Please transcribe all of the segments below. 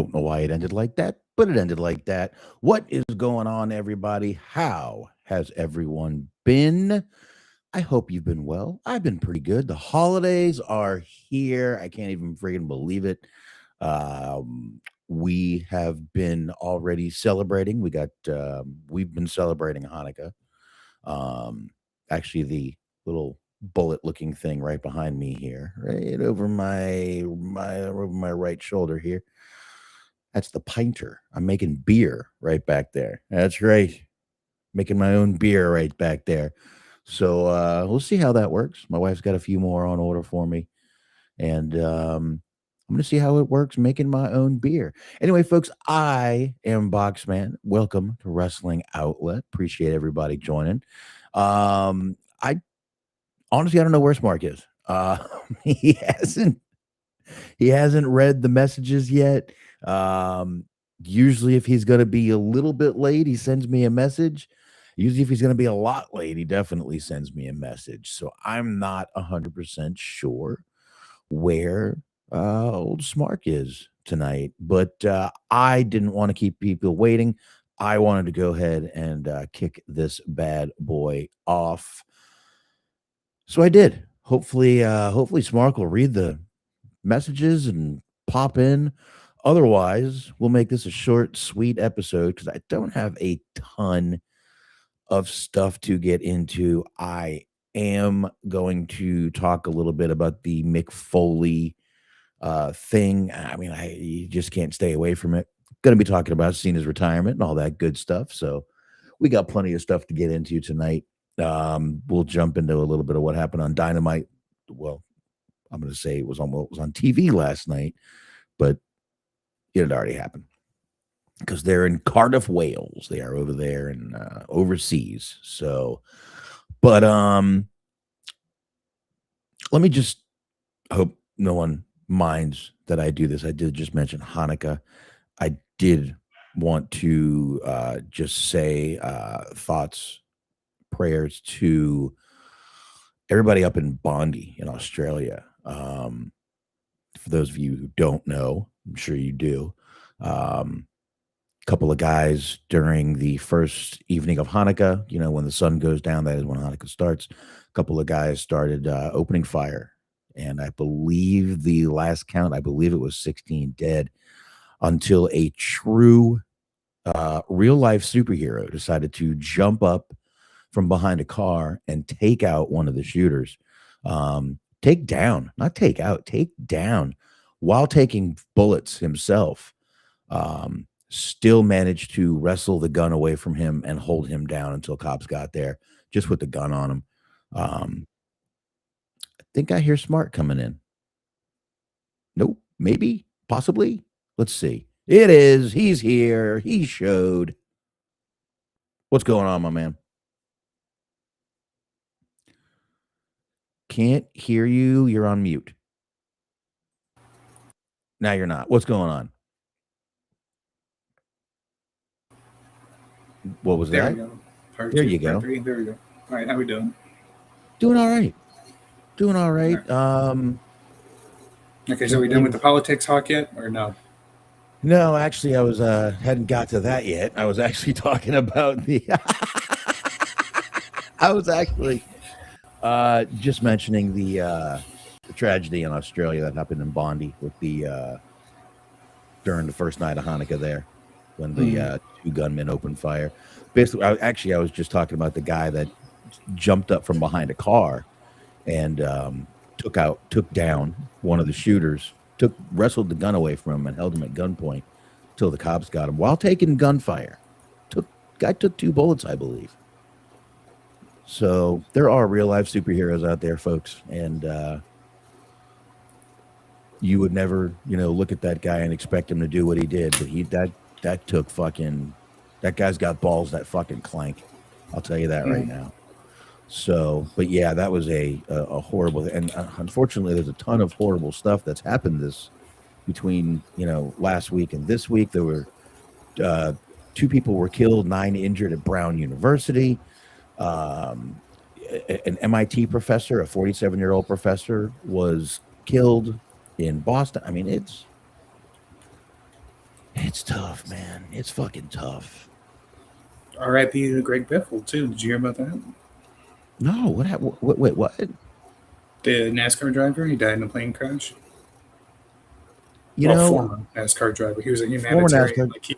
don't know why it ended like that, but it ended like that. What is going on, everybody? How has everyone been? I hope you've been well. I've been pretty good. The holidays are here. I can't even freaking believe it. We have been already celebrating. We've been celebrating Hanukkah. Um, Actually, the little bullet-looking thing right behind me here, right over my right shoulder here. That's the pinter. I'm making beer right back there. That's right. Making my own beer right back there. So we'll see how that works. My wife's got a few more on order for me. And I'm going to see how it works making my own beer. Anyway, folks, I am Boxman. Welcome to Wrestling Outlet. Appreciate everybody joining. I honestly, I don't know where Smark is. He hasn't read the messages yet. Usually if he's going to be a little bit late, he sends me a message. Usually if he's going to be a lot late, he definitely sends me a message. So I'm not 100% sure where old Smark is tonight, but I didn't want to keep people waiting. I wanted to go ahead and kick this bad boy off. So I did. Hopefully Smark will read the messages and pop in. Otherwise, we'll make this a short, sweet episode because I don't have a ton of stuff to get into. I am going to talk a little bit about the Mick Foley thing. I mean, you just can't stay away from it. Going to be talking about Cena's retirement and all that good stuff. So we got plenty of stuff to get into tonight. We'll jump into a little bit of what happened on Dynamite. Well, I'm going to say it was on what was on TV last night, but it had already happened because they're in Cardiff, Wales. They are over there and overseas. So, but let me just hope no one minds that I do this. I did just mention Hanukkah. I did want to just say thoughts, prayers to everybody up in Bondi in Australia. For those of you who don't know, I'm sure you do. Couple of guys during the first evening of Hanukkah, when the sun goes down, that is when Hanukkah starts. A couple of guys started opening fire. And I believe the last count, it was 16 dead until a true real life superhero decided to jump up from behind a car and take out one of the shooters. Take down while taking bullets himself. Still managed to wrestle the gun away from him and hold him down until cops got there, just with the gun on him. I think I hear Smark coming in. Nope, maybe, possibly. Let's see. It is. He's here. He showed. What's going on, my man? Can't hear you. You're on mute. Now you're not. What's going on? What was that? There you go. There we go. All right, how we doing? Doing all right. Okay, so we done with the politics talk yet, or no? No, actually, I was hadn't got to that yet. I was actually talking about the. I was actually just mentioning the tragedy in Australia that happened in Bondi with the during the first night of Hanukkah there, when the two gunmen opened fire. Basically, I was just talking about the guy that jumped up from behind a car and took down one of the shooters, wrestled the gun away from him and held him at gunpoint until the cops got him while taking gunfire. Guy took 2 bullets, I believe. So there are real life superheroes out there, folks, and you would never, look at that guy and expect him to do what he did, but that guy's got balls that fucking clank. I'll tell you that right now. So, but yeah, that was a horrible, and unfortunately, there's a ton of horrible stuff that's happened between last week and this week. There were 2 people were killed, 9 injured at Brown University. An MIT professor, a 47-year-old professor, was killed in Boston. I mean, It's tough, man. It's fucking tough. R.I.P. to Greg Biffle too. Did you hear about that? No, what happened? Wait, what? The NASCAR driver, he died in a plane crash. You Well, know, former NASCAR driver. He was a former humanitarian. NASCAR. Like he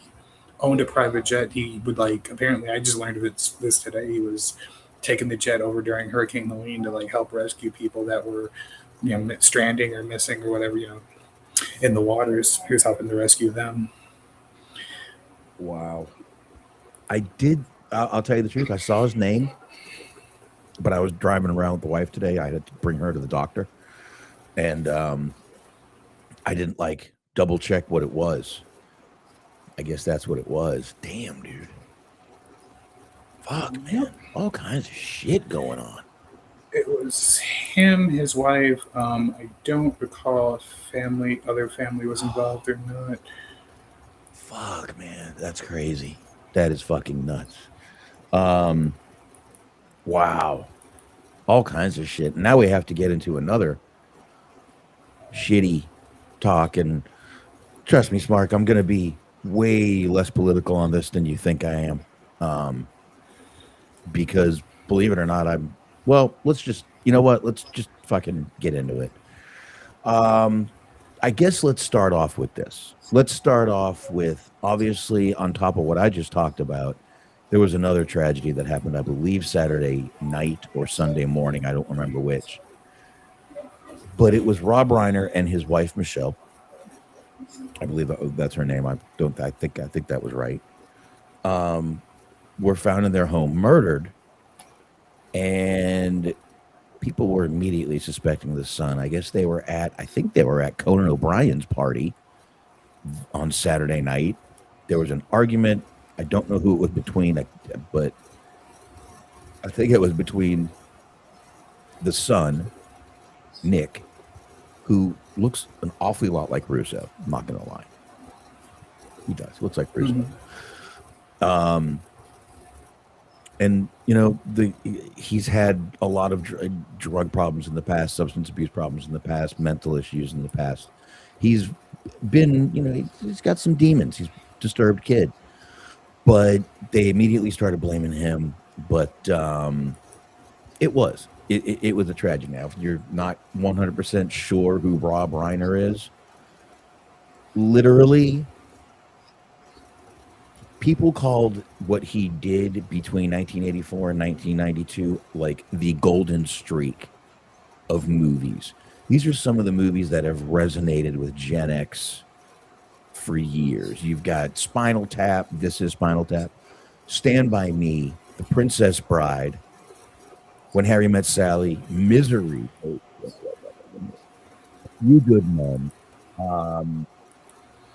owned a private jet. He would like apparently. I just learned of this today. He was taking the jet over during Hurricane Helene to like help rescue people that were, stranding or missing or whatever. In the waters. He was helping to rescue them. Wow. I did. I'll tell you the truth. I saw his name, but I was driving around with the wife today. I had to bring her to the doctor, and I didn't like double check what it was. I guess that's what it was. Damn, dude. Fuck, man. All kinds of shit going on. It was him, his wife. I don't recall if other family was involved or not. Fuck, man. That's crazy. That is fucking nuts. Um, wow. All kinds of shit. Now we have to get into another shitty talk. And trust me, Smark, I'm going to be way less political on this than you think I am. Because believe it or not, let's just, you know what? Let's just fucking get into it. I guess let's start off with this. Let's start off with, obviously, on top of what I just talked about, there was another tragedy that happened, I believe, Saturday night or Sunday morning. I don't remember which. But it was Rob Reiner and his wife, Michelle. I believe that's her name. I think that was right. Were found in their home murdered. And people were immediately suspecting the son. I think they were at Conan O'Brien's party on Saturday night. There was an argument. I don't know who it was between, but I think it was between the son, Nick, who looks an awfully lot like Russo. I'm not going to lie. He does. He looks like Russo. Mm-hmm. And, he's had a lot of drug problems in the past, substance abuse problems in the past, mental issues in the past. He's been, he's got some demons. He's a disturbed kid. But they immediately started blaming him. But it was a tragedy. Now, if you're not 100% sure who Rob Reiner is, literally, people called what he did between 1984 and 1992 like the golden streak of movies. These are some of the movies that have resonated with Gen X for years. You've got Spinal Tap, This Is Spinal Tap, Stand By Me, The Princess Bride, When Harry Met Sally, Misery, You Good Men. Rob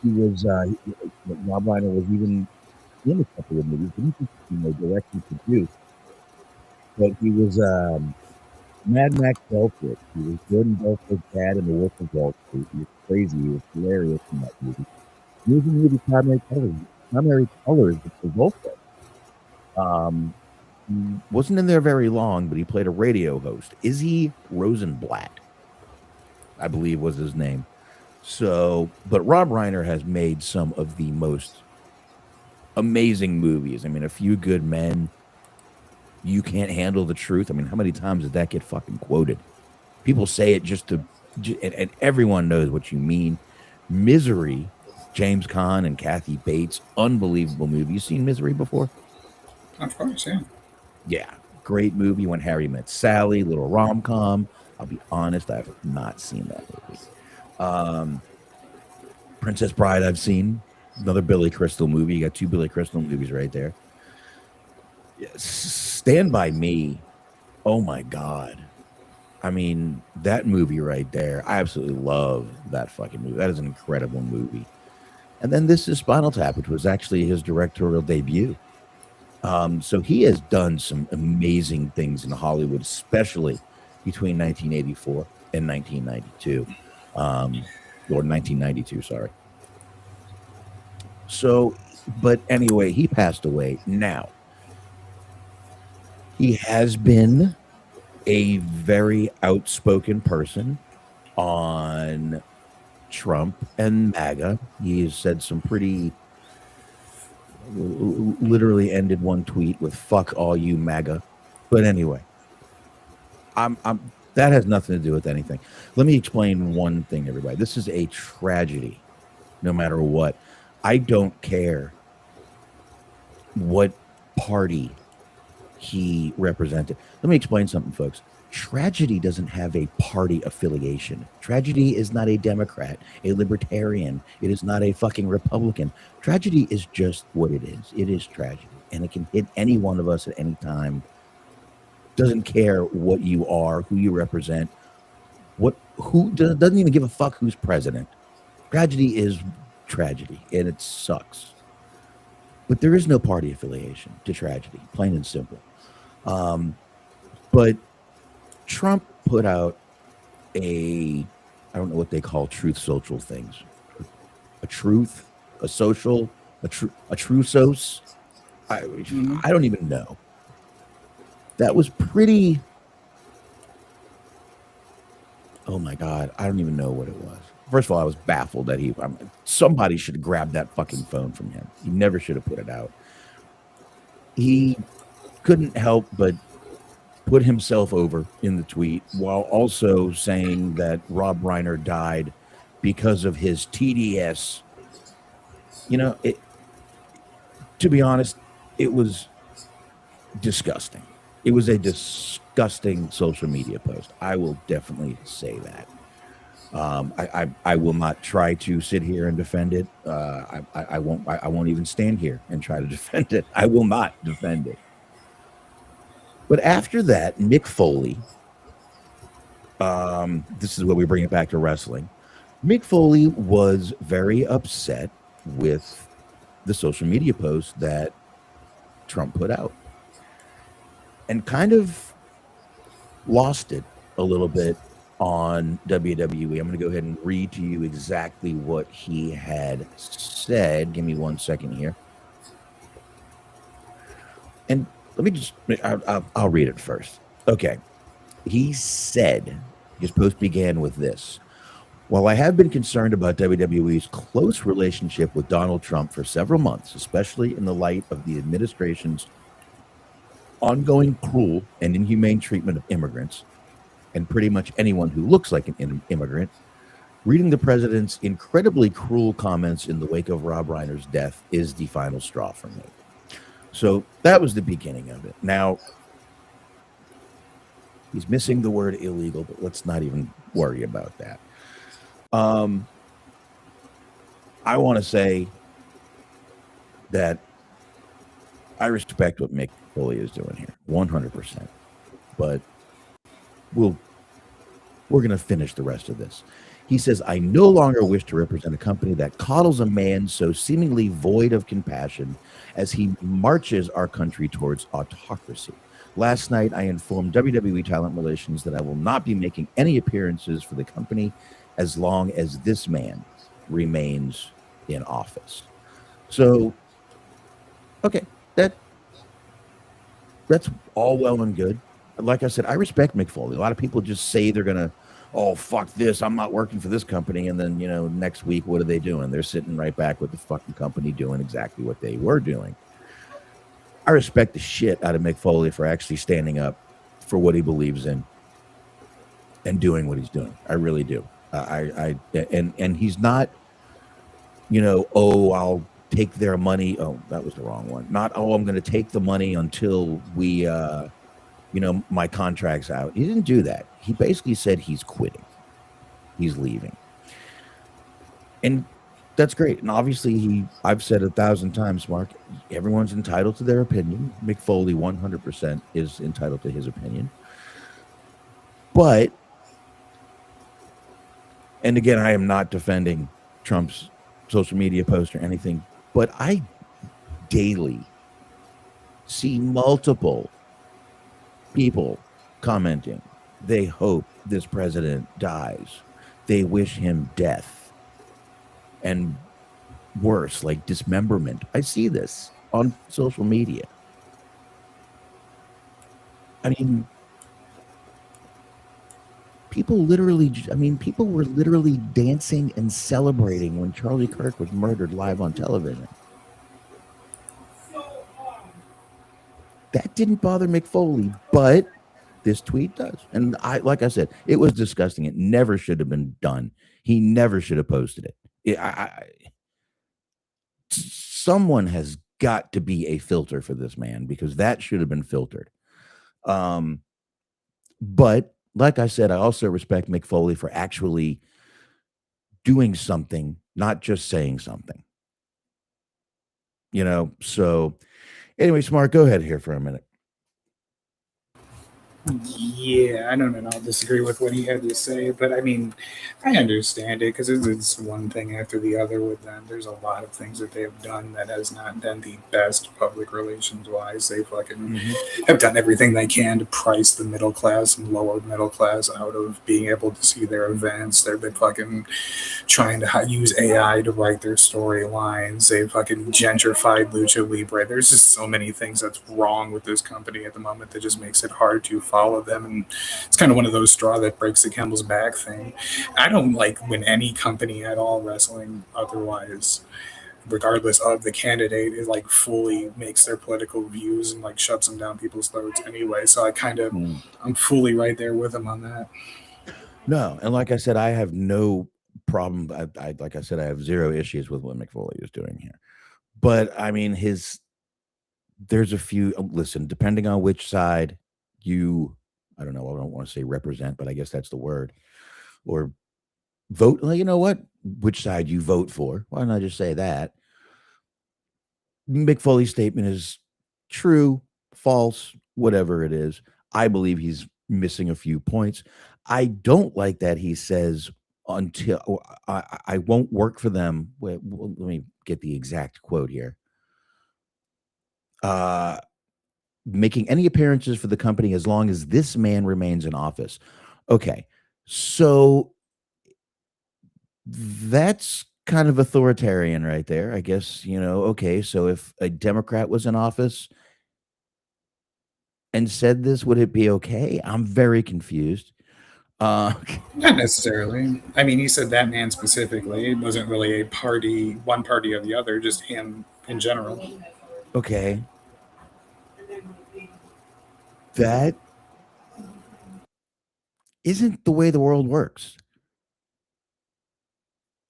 Reiner was even in a couple of movies, but he directed and produced. But he was Mad Max Belfort. He was Jordan Belfort's dad in The Wolf of Wall Street. He was crazy. He was hilarious in that movie. He was in the movie Primary Colors with Travolta. He wasn't in there very long, but he played a radio host. Izzy Rosenblatt, I believe was his name. So, but Rob Reiner has made some of the most amazing movies. I mean, A Few Good Men, You Can't Handle the Truth. I mean, how many times did that get fucking quoted? People say it and everyone knows what you mean. Misery, James Caan and Kathy Bates, unbelievable movie. You seen Misery before? Of course, yeah. Yeah, great movie. When Harry Met Sally, little rom-com. I'll be honest, I have not seen that movie. Princess Bride, I've seen. Another Billy Crystal movie. You got two Billy Crystal movies right there. Stand By Me. Oh my God. I mean, that movie right there. I absolutely love that fucking movie. That is an incredible movie. And then This Is Spinal Tap, which was actually his directorial debut. So he has done some amazing things in Hollywood, especially between 1984 and 1992. Or 1992, sorry. So, but anyway, he passed away. Now, he has been a very outspoken person on Trump and MAGA. He has said some pretty literally ended one tweet with "fuck all you MAGA." But anyway, I'm that has nothing to do with anything. Let me explain one thing, everybody. This is a tragedy, no matter what. I don't care what party he represented. Let me explain something, folks. Tragedy doesn't have a party affiliation. Tragedy is not a Democrat, a libertarian. It is not a fucking Republican. Tragedy is just what it is. It is tragedy, and it can hit any one of us at any time. Doesn't care what you are, who you represent, who doesn't even give a fuck who's president. Tragedy is tragedy, and it sucks. But there is no party affiliation to tragedy, plain and simple. But Trump put out I don't know what they call truth social things. A truth, a social, a truthos. I don't even know. That was pretty. Oh my God, I don't even know what it was. First of all, I was baffled that somebody should have grabbed that fucking phone from him. He never should have put it out. He couldn't help but put himself over in the tweet while also saying that Rob Reiner died because of his TDS. You know, to be honest, it was disgusting. It was a disgusting social media post. I will definitely say that. I will not try to sit here and defend it. I won't even stand here and try to defend it. I will not defend it. But after that, Mick Foley, this is where we bring it back to wrestling. Mick Foley was very upset with the social media post that Trump put out and kind of lost it a little bit on WWE. I'm going to go ahead and read to you exactly what he had said. Give me 1 second here. And let me just, I'll read it first. Okay. He said, his post began with this. While I have been concerned about WWE's close relationship with Donald Trump for several months, especially in the light of the administration's ongoing cruel and inhumane treatment of immigrants, and pretty much anyone who looks like an immigrant, reading the president's incredibly cruel comments in the wake of Rob Reiner's death is the final straw for me. So that was the beginning of it. Now, he's missing the word illegal, but let's not even worry about that. I want to say that I respect what Mick Foley is doing here, 100%. But we're going to finish the rest of this. He says, I no longer wish to represent a company that coddles a man so seemingly void of compassion as he marches our country towards autocracy. Last night, I informed WWE Talent Relations that I will not be making any appearances for the company as long as this man remains in office. So, okay, that's all well and good. Like I said, I respect Mick Foley. A lot of people just say they're going to, oh, fuck this, I'm not working for this company. And then, next week, what are they doing? They're sitting right back with the fucking company doing exactly what they were doing. I respect the shit out of Mick Foley for actually standing up for what he believes in and doing what he's doing. I really do. And he's not, oh, I'll take their money. Oh, that was the wrong one. Not, oh, I'm going to take the money until we, my contract's out. He didn't do that. He basically said he's quitting. He's leaving. And that's great. And obviously I've said 1,000 times, Smark, everyone's entitled to their opinion. Mick Foley 100% is entitled to his opinion. But, and again, I am not defending Trump's social media post or anything, but I daily see multiple people commenting. They hope this president dies. They wish him death. And worse, like dismemberment. I see this on social media. I mean, people were literally dancing and celebrating when Charlie Kirk was murdered live on television. That didn't bother Mick Foley, but this tweet does. And like I said, it was disgusting. It never should have been done. He never should have posted it. Someone has got to be a filter for this man, because that should have been filtered. But like I said, I also respect Mick Foley for actually doing something, not just saying something. So anyway, Smark, go ahead here for a minute. Yeah, I don't know. I'll disagree with what he had to say, but I mean, I understand it because it's one thing after the other with them. There's a lot of things that they've done that has not been the best public relations wise. They fucking have done everything they can to price the middle class and lower middle class out of being able to see their events. They've been fucking trying to use AI to write their storylines. They fucking gentrified Lucha Libre. There's just so many things that's wrong with this company at the moment that just makes it hard to follow them. And it's kind of one of those straw that breaks the camel's back thing. I don't like when any company at all, wrestling otherwise, regardless of the candidate, is like fully makes their political views and like shuts them down people's throats anyway. So I'm fully right there with them on that. No, and like I said, I have no problem. Like I said, I have zero issues with what Mick Foley is doing here. But I mean, there's a few. Listen, depending on which side I don't know, I don't want to say represent, but I guess that's the word, or vote. Well, you know what? Which side you vote for? Why not just say that? Mick Foley's statement is true, false, whatever it is. I believe he's missing a few points. I don't like that he says until I won't work for them. Wait, let me get the exact quote here. Making any appearances for the company as long as this man remains in office. Okay, so that's kind of authoritarian right there, I guess. Okay, so if a Democrat was in office and said this, would it be okay? I'm very confused. Not necessarily. I mean, he said that man specifically. It wasn't really one party or the other, just him in general. Okay. That isn't the way the world works.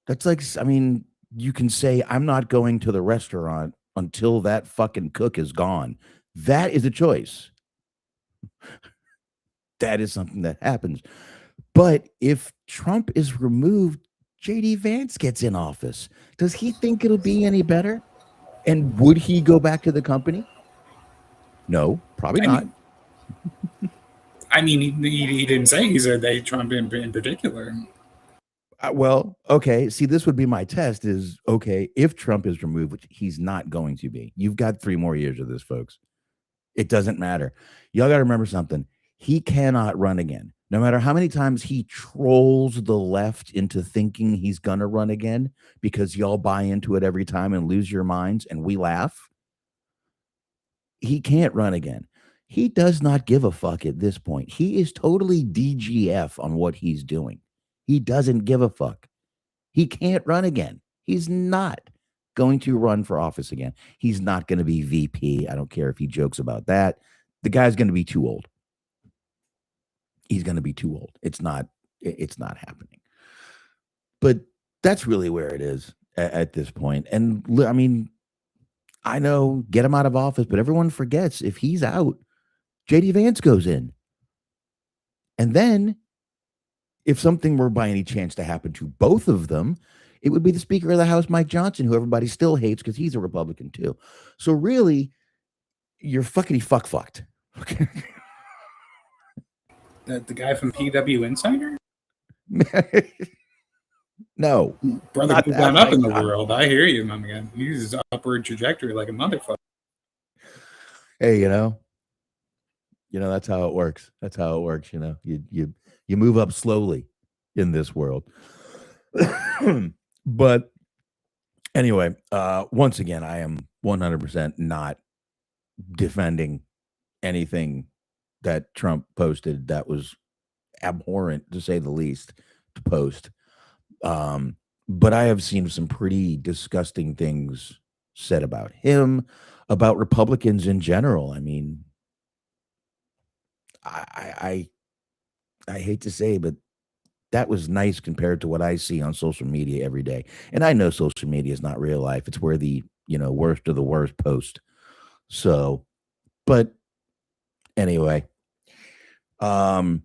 That's like, I mean, you can say, I'm not going to the restaurant until that fucking cook is gone. That is a choice. That is something that happens. But if Trump is removed, JD Vance gets in office. Does he think it'll be any better? And would he go back to the company? No, probably not. I mean, he didn't say. He said they Trump in particular. Well, okay. See, this would be my test is, okay, if Trump is removed, which he's not going to be, you've got 3 more years of this, folks. It doesn't matter. Y'all got to remember something. He cannot run again. No matter how many times he trolls the left into thinking he's going to run again, because y'all buy into it every time and lose your minds and we laugh. He can't run again. He does not give a fuck at this point. He is totally DGF on what he's doing. He doesn't give a fuck. He can't run again. He's not going to run for office again. He's not going to be VP. I don't care if he jokes about that. The guy's going to be too old. He's going to be too old. It's not happening. But that's really where it is at this point. And I mean, I know, get him out of office, but everyone forgets if he's out, JD Vance goes in. And then if something were by any chance to happen to both of them, it would be the Speaker of the House, Mike Johnson, who everybody still hates because he's a Republican too. So really, you're fucked. Okay. The guy from PW Insider? No. Brother moved on up in the world. I hear you, my man. He's upward trajectory like a motherfucker. Hey, that's how it works. That's how it works. You move up slowly in this world. But anyway, once again, I am 100% not defending anything that Trump posted. That was abhorrent, to say the least, to post. But I have seen some pretty disgusting things said about him, about Republicans in general. I mean, I hate to say, but that was nice compared to what I see on social media every day. And I know social media is not real life. It's where the, worst of the worst post. So, but anyway, um,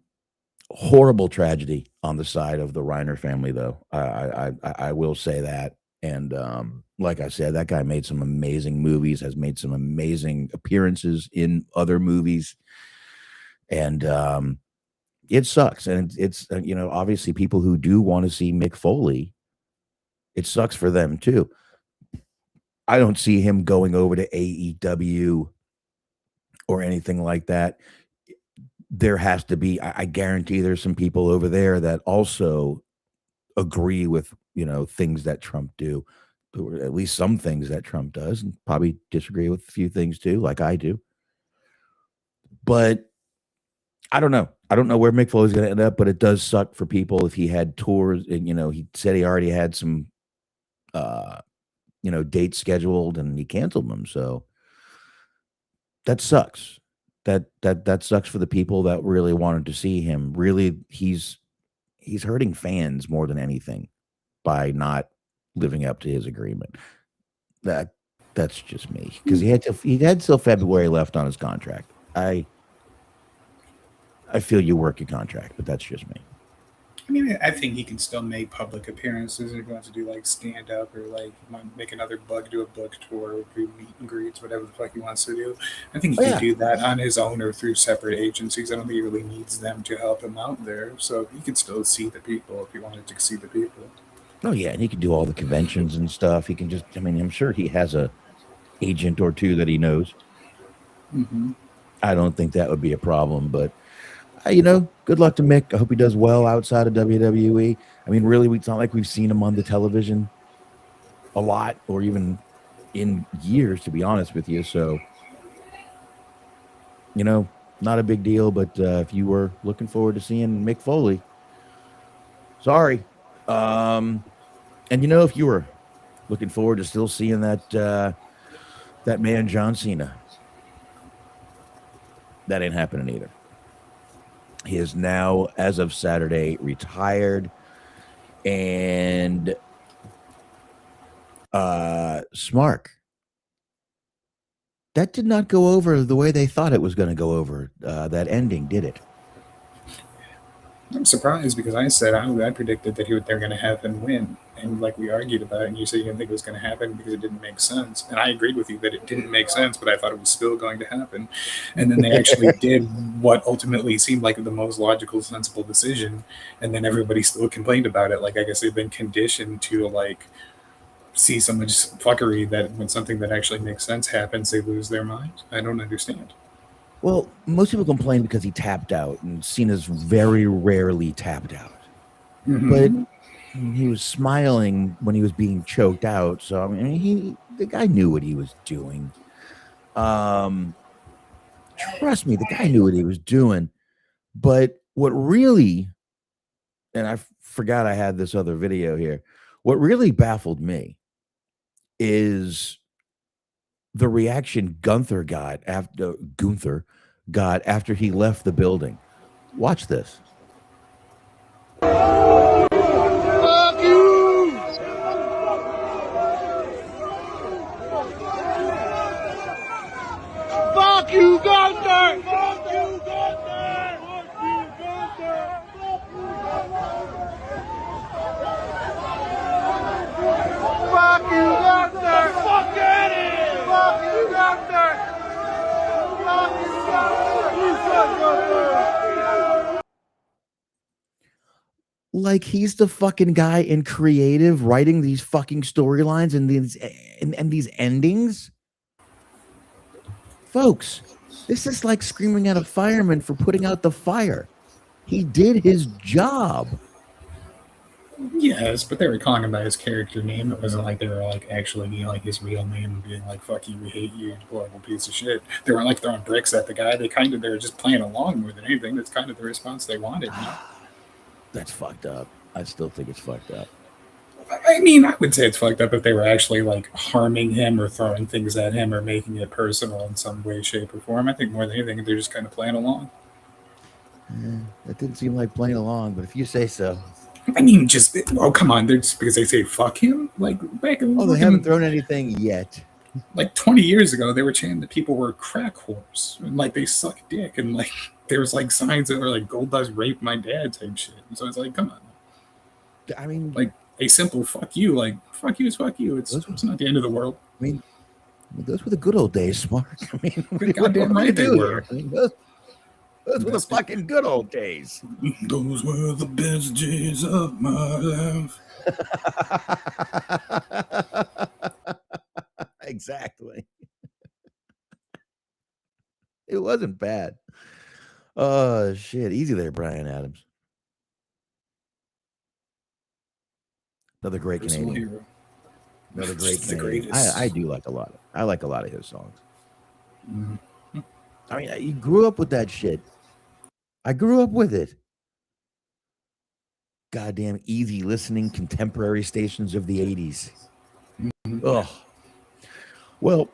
horrible tragedy on the side of the Reiner family, though. I will say that. And like I said, that guy made some amazing movies, has made some amazing appearances in other movies, and it sucks. And it's obviously people who do want to see Mick Foley, it sucks for them too. I don't see him going over to AEW or anything like that. There has to be, I guarantee there's some people over there that also agree with, things that Trump do, or at least some things that Trump does, and probably disagree with a few things too, like I do. But I don't know. I don't know where Mick Foley's going to end up, but it does suck for people if he had tours and, he said he already had some, dates scheduled and he canceled them. So that sucks. That sucks for the people that really wanted to see him. Really, he's hurting fans more than anything by not living up to his agreement. That's just me, because he had till February left on his contract. I feel you work your contract, but that's just me. I mean, I think he can still make public appearances if he wants to do like stand up or like make another do a book tour, or do meet and greets, whatever the fuck he wants to do. I think he can do that on his own or through separate agencies. I don't think he really needs them to help him out there. So he can still see the people if he wanted to see the people. Oh yeah, and he can do all the conventions and stuff. He can just, I'm sure he has a agent or two that he knows. Mm-hmm. I don't think that would be a problem, but good luck to Mick. I hope he does well outside of WWE. I mean, really, it's not like we've seen him on the television a lot, or even in years, to be honest with you. So, not a big deal. But if you were looking forward to seeing Mick Foley, sorry. And if you were looking forward to still seeing that man John Cena, that ain't happening either. He is now, as of Saturday, retired, and Smark, that did not go over the way they thought it was going to go over. That ending, did it? I'm surprised, because I said I predicted that they're going to have him win, and like we argued about it, and you said you didn't think it was going to happen because it didn't make sense, and I agreed with you that it didn't make sense, but I thought it was still going to happen, and then they actually did what ultimately seemed like the most logical, sensible decision, and then everybody still complained about it. Like, I guess they've been conditioned to like see so much fuckery that when something that actually makes sense happens, they lose their mind. I don't understand. Well, most people complain because he tapped out, and Cena's very rarely tapped out. Mm-hmm. But he was smiling when he was being choked out. So, the guy knew what he was doing. Trust me, the guy knew what he was doing. But what really, and I forgot I had this other video here, what really baffled me is the reaction Gunther got after he left the building. Watch this. Fuck you! Fuck you, Gunther! Fuck you, Gunther! Fuck you, Gunther! Fuck you, Gunther! Fuck Eddie! Fuck you, Gunther! Fuck you, Gunther! Like he's the fucking guy in creative writing these fucking storylines and these endings. Folks, this is like screaming at a fireman for putting out the fire. He did his job. Yes, but they were calling him by his character name. It wasn't like they were like actually being like his real name and being like, "Fuck you, we hate you, you horrible piece of shit." They weren't like throwing bricks at the guy. They were just playing along more than anything. That's kind of the response they wanted. You know? That's fucked up. I still think it's fucked up. I mean, I would say it's fucked up if they were actually like harming him or throwing things at him or making it personal in some way, shape, or form. I think more than anything, they're just kind of playing along. That didn't seem like playing along, but if you say so. I mean, just come on, they're just because they say fuck him. Like back in They haven't thrown anything yet. Like 20 years ago, they were chanting that people were crack whores and like they suck dick, and like there was like signs that were like "Gold Dust raped my dad" type shit. And so it's like, come on. I mean, like a simple fuck you, like fuck you is fuck you. It's not the end of the world. I mean, those were the good old days, Smark. I mean, goddamn right they were. I mean, those were the fucking good old days. Those were the best days of my life. Exactly. It wasn't bad. Oh shit! Easy there, Brian Adams. Another great Canadian. Hero. Another great Canadian. I do like a lot. I like a lot of his songs. Mm-hmm. I mean, you grew up with that shit. I grew up with it. Goddamn easy listening contemporary stations of the 80s. Mm-hmm. Ugh. Well,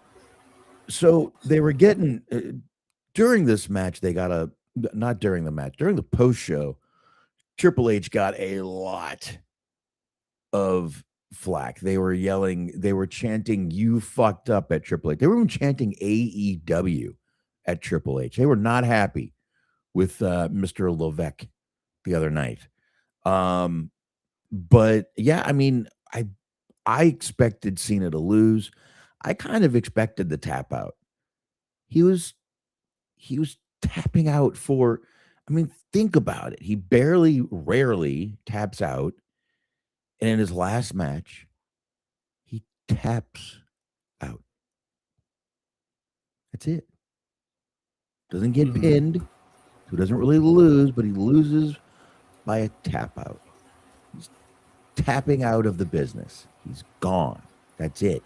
so they were getting during this match, they got not during the match, during the post show, Triple H got a lot of flack. They were yelling, they were chanting, "You fucked up" at Triple H. They were even chanting AEW at Triple H. They were not happy with Mr. Levesque the other night. But yeah, I mean, I expected Cena to lose. I kind of expected the tap out. He was tapping out for, I mean, think about it. He rarely taps out. And in his last match, he taps out. That's it. Doesn't get pinned. So doesn't really lose, but he loses by a tap out. He's tapping out of the business. He's gone. That's it.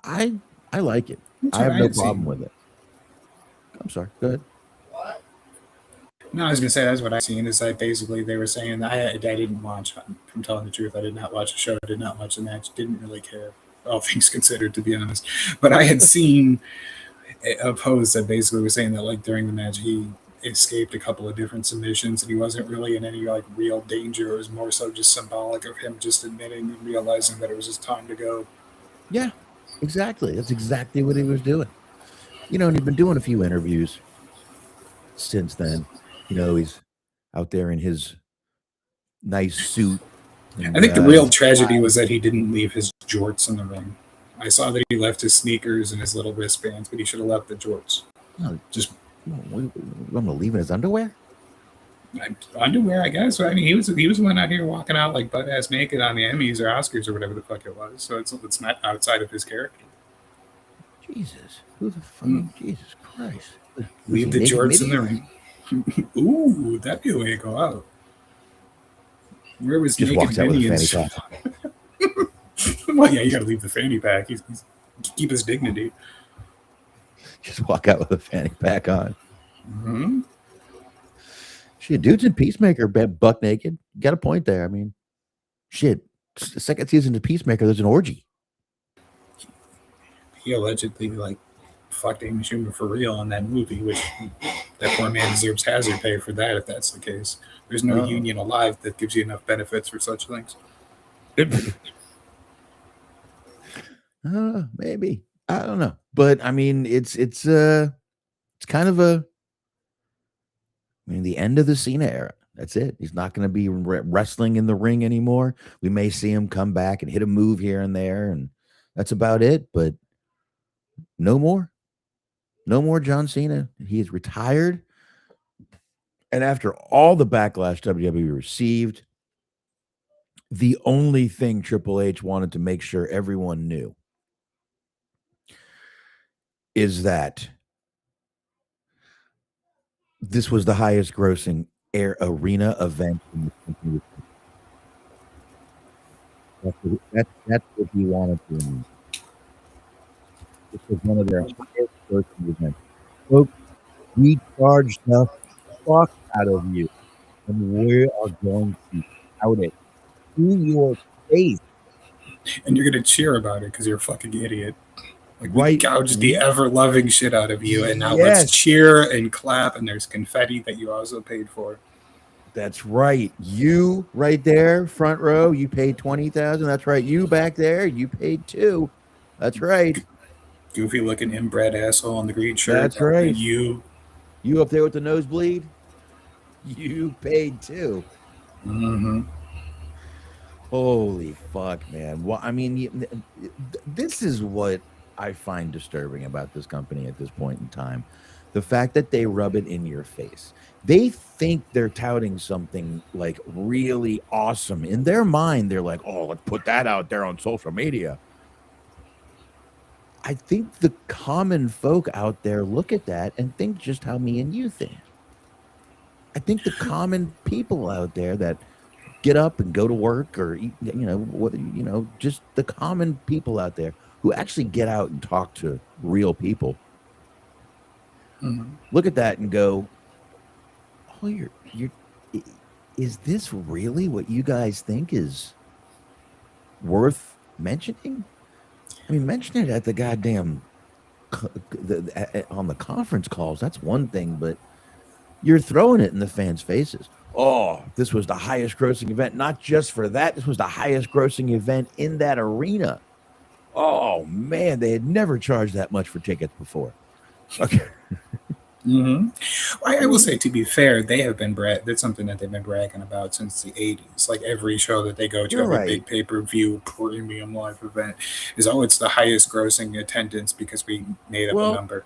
I like it. I have no problem with it. I'm sorry. Go ahead. What? No, I was going to say that's what I've seen. Is like basically they were saying that I didn't watch. I'm telling the truth. I did not watch the show. I did not watch the match. Didn't really care, all things considered, to be honest. But I had seen a post that basically was saying that like during the match he escaped a couple of different submissions and he wasn't really in any like real danger. It was more so just symbolic of him just admitting and realizing that it was his time to go. Yeah, exactly. That's exactly what he was doing. You know, and he's been doing a few interviews since then. You know, he's out there in his nice suit. And, I think the real tragedy was that he didn't leave his jorts in the ring. I saw that he left his sneakers and his little wristbands, but he should have left the jorts. No, just I'm gonna leave in his underwear. Underwear, I guess. I mean, he was the one out here walking out like butt ass naked on the Emmys or Oscars or whatever the fuck it was. So it's not outside of his character. Jesus, who the fuck? Jesus Christ! Leave the jorts in the ring. Ooh, that'd be a way to go out. Where was just naked walks out with a fanny pack? Well, yeah, you got to leave the fanny pack. He's keep his dignity. Just walk out with a fanny pack on. Mm-hmm. Shit, dude's in Peacemaker, buck naked. Got a point there. I mean, shit. Second season of Peacemaker, there's an orgy. He allegedly like fucked Amy Schumer for real in that movie, which that poor man deserves hazard pay for that if that's the case. There's no union alive that gives you enough benefits for such things. Maybe. I don't know. But I mean, it's kind of the end of the Cena era. That's it. He's not going to be wrestling in the ring anymore. We may see him come back and hit a move here and there, and that's about it. But no more. No more John Cena. He is retired. And after all the backlash WWE received, the only thing Triple H wanted to make sure everyone knew is that this was the highest grossing arena event in the country. That's what he wanted to do. This was one of their highest grossing events. Folks, we charged the fuck out of you, and we are going to shout it to your face. And you're going to cheer about it because you're a fucking idiot. Like, we Right. gouged the ever-loving shit out of you, and now Yes. let's cheer and clap, and there's confetti that you also paid for. That's right. You right there, front row, you paid 20,000. That's right. You back there, you paid 2. That's right. Goofy-looking inbred asshole on the green shirt. That's right. You. You up there with the nosebleed, you paid 2. Mm-hmm. Holy fuck, man. Well, I mean, this is what I find disturbing about this company at this point in time. The fact that they rub it in your face. They think they're touting something like really awesome. In their mind, they're like, oh, let's put that out there on social media. I think the common folk out there look at that and think just how me and you think. I think the common people out there that get up and go to work, or just the common people out there who actually get out and talk to real people, look at that and go, oh, is this really what you guys think is worth mentioning? I mean, mention it at the goddamn on the conference calls, that's one thing, but you're throwing it in the fans' faces. Oh, this was the highest grossing event. Not just for that, this was the highest grossing event in that arena. Oh man, they had never charged that much for tickets before. Okay. I will say, to be fair, they have been that's something that they've been bragging about since the 80s. Like, every show that they go to, You're every right. big pay-per-view premium live event is, oh, it's the highest grossing attendance because we made up a number.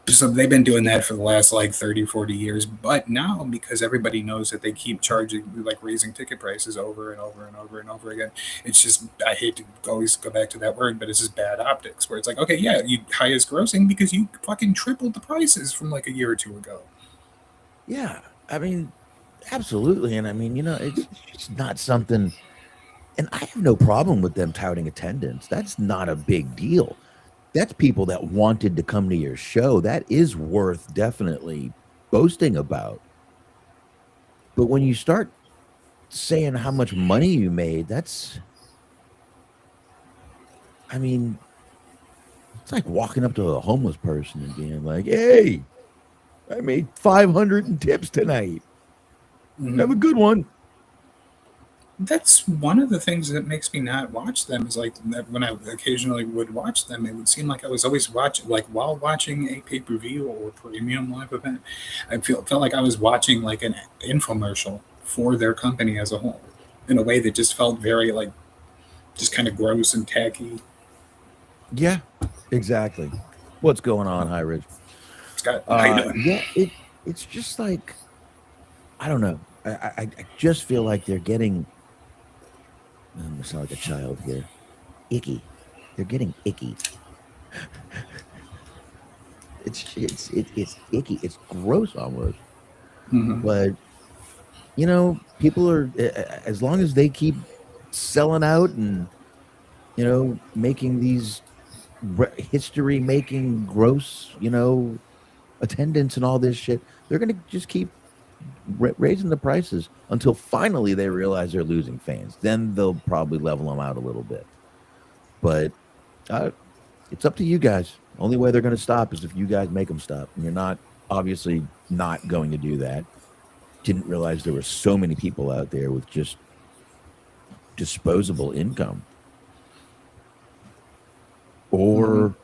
So they've been doing that for the last like 30, 40 years. But now, because everybody knows that they keep charging, like raising ticket prices over and over and over and over again, it's just, I hate to always go back to that word, but it's just bad optics, where it's like, okay, yeah, you highest grossing because you fucking tripled the prices from like a year or two ago. Yeah, I mean, absolutely. And I mean, it's not something, and I have no problem with them touting attendance. That's not a big deal. That's people that wanted to come to your show. That is worth definitely boasting about. But when you start saying how much money you made, it's like walking up to a homeless person and being like, hey, I made 500 in tips tonight. Have a good one. That's one of the things that makes me not watch them, is like that when I occasionally would watch them, it would seem like I was always watching, like while watching a pay-per-view or premium live event, I felt like I was watching like an infomercial for their company as a whole, in a way that just felt very like just kind of gross and tacky. Yeah, exactly. What's going on, High Ridge? Scott, how you doing? Yeah, it's just like, I don't know. I just feel like they're getting, I'm gonna sound like a child here, icky. They're getting icky. It's icky. It's gross almost. But people are, as long as they keep selling out and making these history making gross attendance and all this shit, they're gonna just keep raising the prices until finally they realize they're losing fans. Then they'll probably level them out a little bit. But it's up to you guys. Only way they're going to stop is if you guys make them stop. And you're not, obviously not going to do that. Didn't realize there were so many people out there with just disposable income or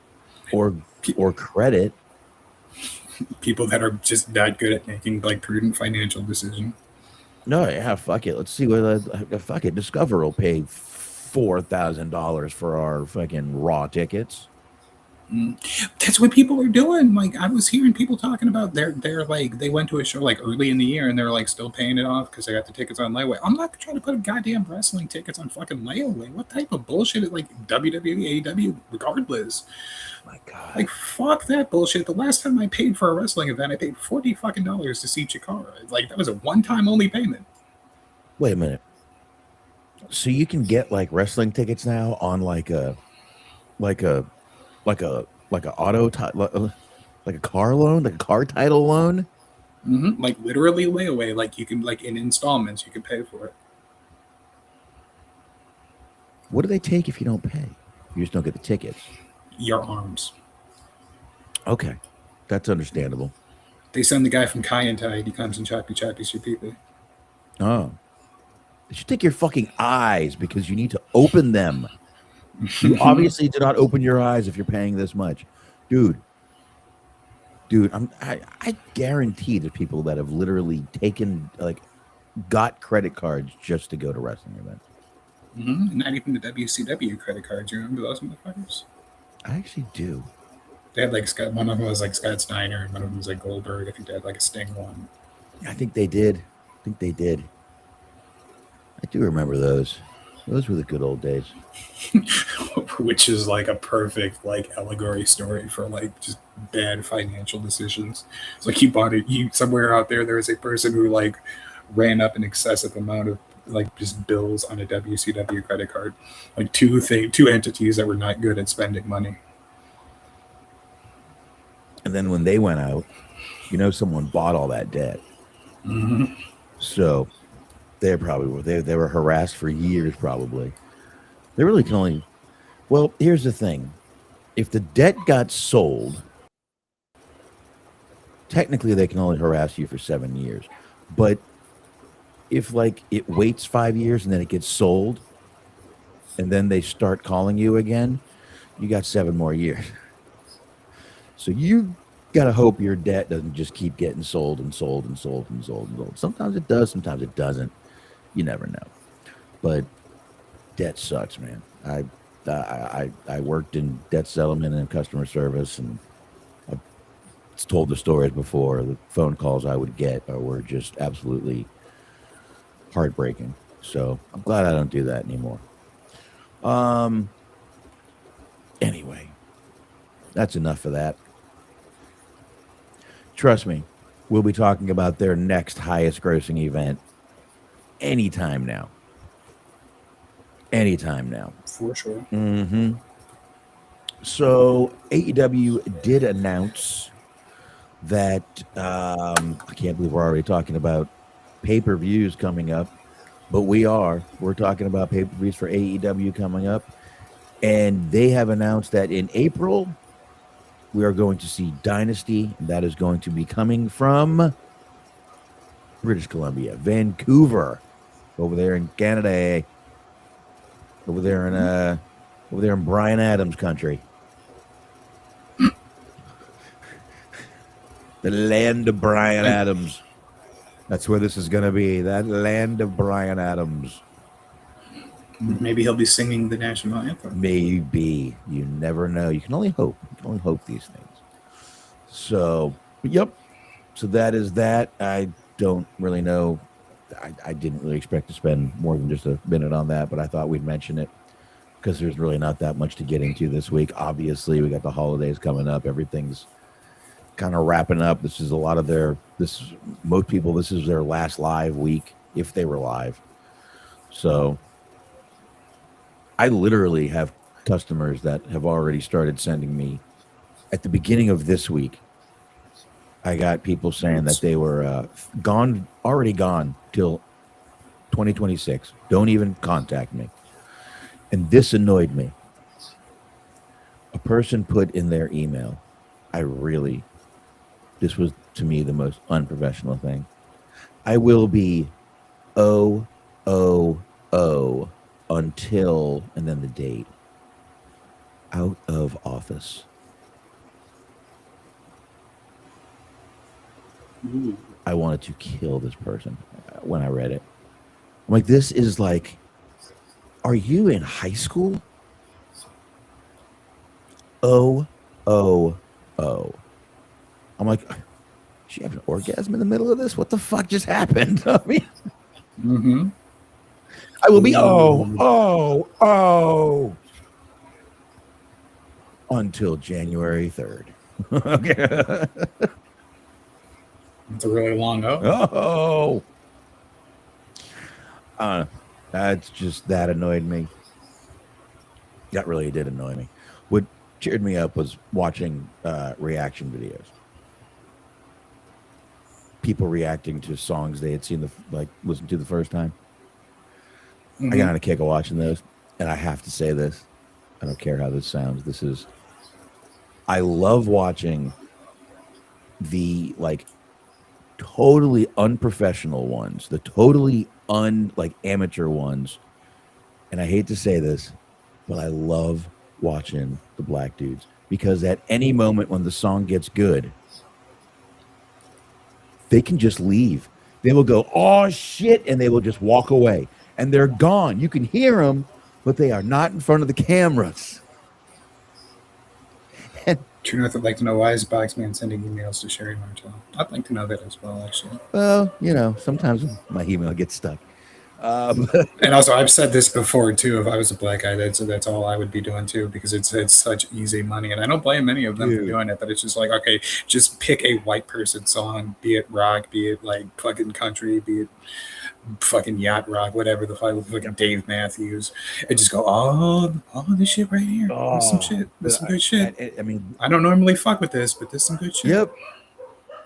credit. People that are just not good at making like prudent financial decisions. No, yeah, fuck it. Let's see what fuck it. Discover will pay $4,000 for our fucking raw tickets. That's what people are doing. Like, I was hearing people talking about they're like, they went to a show like early in the year and they're like still paying it off because they got the tickets on layaway. I'm not trying to put goddamn wrestling tickets on fucking layaway. What type of bullshit is like WWE, AEW, regardless? My God. Like, fuck that bullshit. The last time I paid for a wrestling event, I paid $40 fucking to see Chikara. Like, that was a one-time only payment. Wait a minute. So you can get like wrestling tickets now on like a auto like a car loan, like a car title loan. Like literally layaway. Like, you can, like, in installments, you can pay for it. What do they take if you don't pay? You just don't get the tickets. your arms. Okay, that's understandable. They send the guy from Kai and Tide. He comes and choppies your people. Oh, you should take your fucking eyes because you need to open them. You obviously do not open your eyes if you're paying this much, dude. I guarantee there's people that have literally got credit cards just to go to wrestling events. Not even the WCW credit cards. You remember those motherfuckers? I actually do. They had one of them was like Scott Steiner, and one of them was like Goldberg. I think they had like a Sting one. I think they did. I do remember those. Those were the good old days. Which is like a perfect like allegory story for like just bad financial decisions. It's like you somewhere out there is a person who like ran up an excessive amount of like just bills on a WCW credit card. Like two entities that were not good at spending money. And then when they went out, someone bought all that debt. Mm-hmm. So they were harassed for years probably. They really can only, well, here's the thing. If the debt got sold, technically they can only harass you for 7 years. But if like it waits 5 years and then it gets sold and then they start calling you again, you got 7 more years. So you got to hope your debt doesn't just keep getting sold and sold and sold and sold and sold. Sometimes it does, sometimes it doesn't. You never know. But debt sucks, man. I worked in debt settlement and customer service, and I've told the stories before. The phone calls I would get were just absolutely heartbreaking. So I'm glad I don't do that anymore. Anyway, that's enough of that. Trust me, we'll be talking about their next highest grossing event anytime now. For sure. Mm-hmm. So AEW did announce that I can't believe we're already talking about pay-per-views coming up, but we're talking about pay-per-views for AEW coming up, and they have announced that in April we are going to see Dynasty, and that is going to be coming from British Columbia, Vancouver, over there in Canada, over there in Bryan Adams country, the land of Bryan Adams. That's where this is going to be. That land of Bryan Adams. Maybe he'll be singing the national anthem. Maybe. You never know. You can only hope. These things. So, yep. So that is that. I don't really know. I didn't really expect to spend more than just a minute on that, but I thought we'd mention it because there's really not that much to get into this week. Obviously, we got the holidays coming up. Everything's kind of wrapping up. This is most people, this is their last live week, if they were live. So I literally have customers that have already started sending me at the beginning of this week. I got people saying that they were already gone till 2026. Don't even contact me. And this annoyed me. A person put in their email, this was to me the most unprofessional thing. I will be until, and then the date, out of office. Ooh. I wanted to kill this person when I read it. I'm like, this is like, are you in high school? I'm like, she having an orgasm in the middle of this? What the fuck just happened? I mean, Mm-hmm. I will be until January 3rd. Okay. It's a really long O. That's just, that annoyed me. That really did annoy me. What cheered me up was watching reaction videos. People reacting to songs they had seen listened to the first time. Mm-hmm. I got on a kick of watching those, and I have to say this. I don't care how this sounds. This is I love watching the like totally unprofessional ones, the totally like amateur ones. And I hate to say this, but I love watching the black dudes because at any moment when the song gets good, they can just leave. They will go, oh shit, and they will just walk away. And they're gone. You can hear them, but they are not in front of the cameras. True North would like to know, why is Boxman sending emails to Sherry Martel? I'd like to know that as well, actually. Well, sometimes my email gets stuck. And also, I've said this before too. If I was a black guy, that's all I would be doing too, because it's such easy money, and I don't blame any of them for doing it. But it's just like, okay, just pick a white person song, be it rock, be it like fucking country, be it fucking yacht rock, whatever the fucking Dave Matthews, and just go, oh, this shit right here. This some shit. This some good shit. I mean, I don't normally fuck with this, but this some good shit. Yep.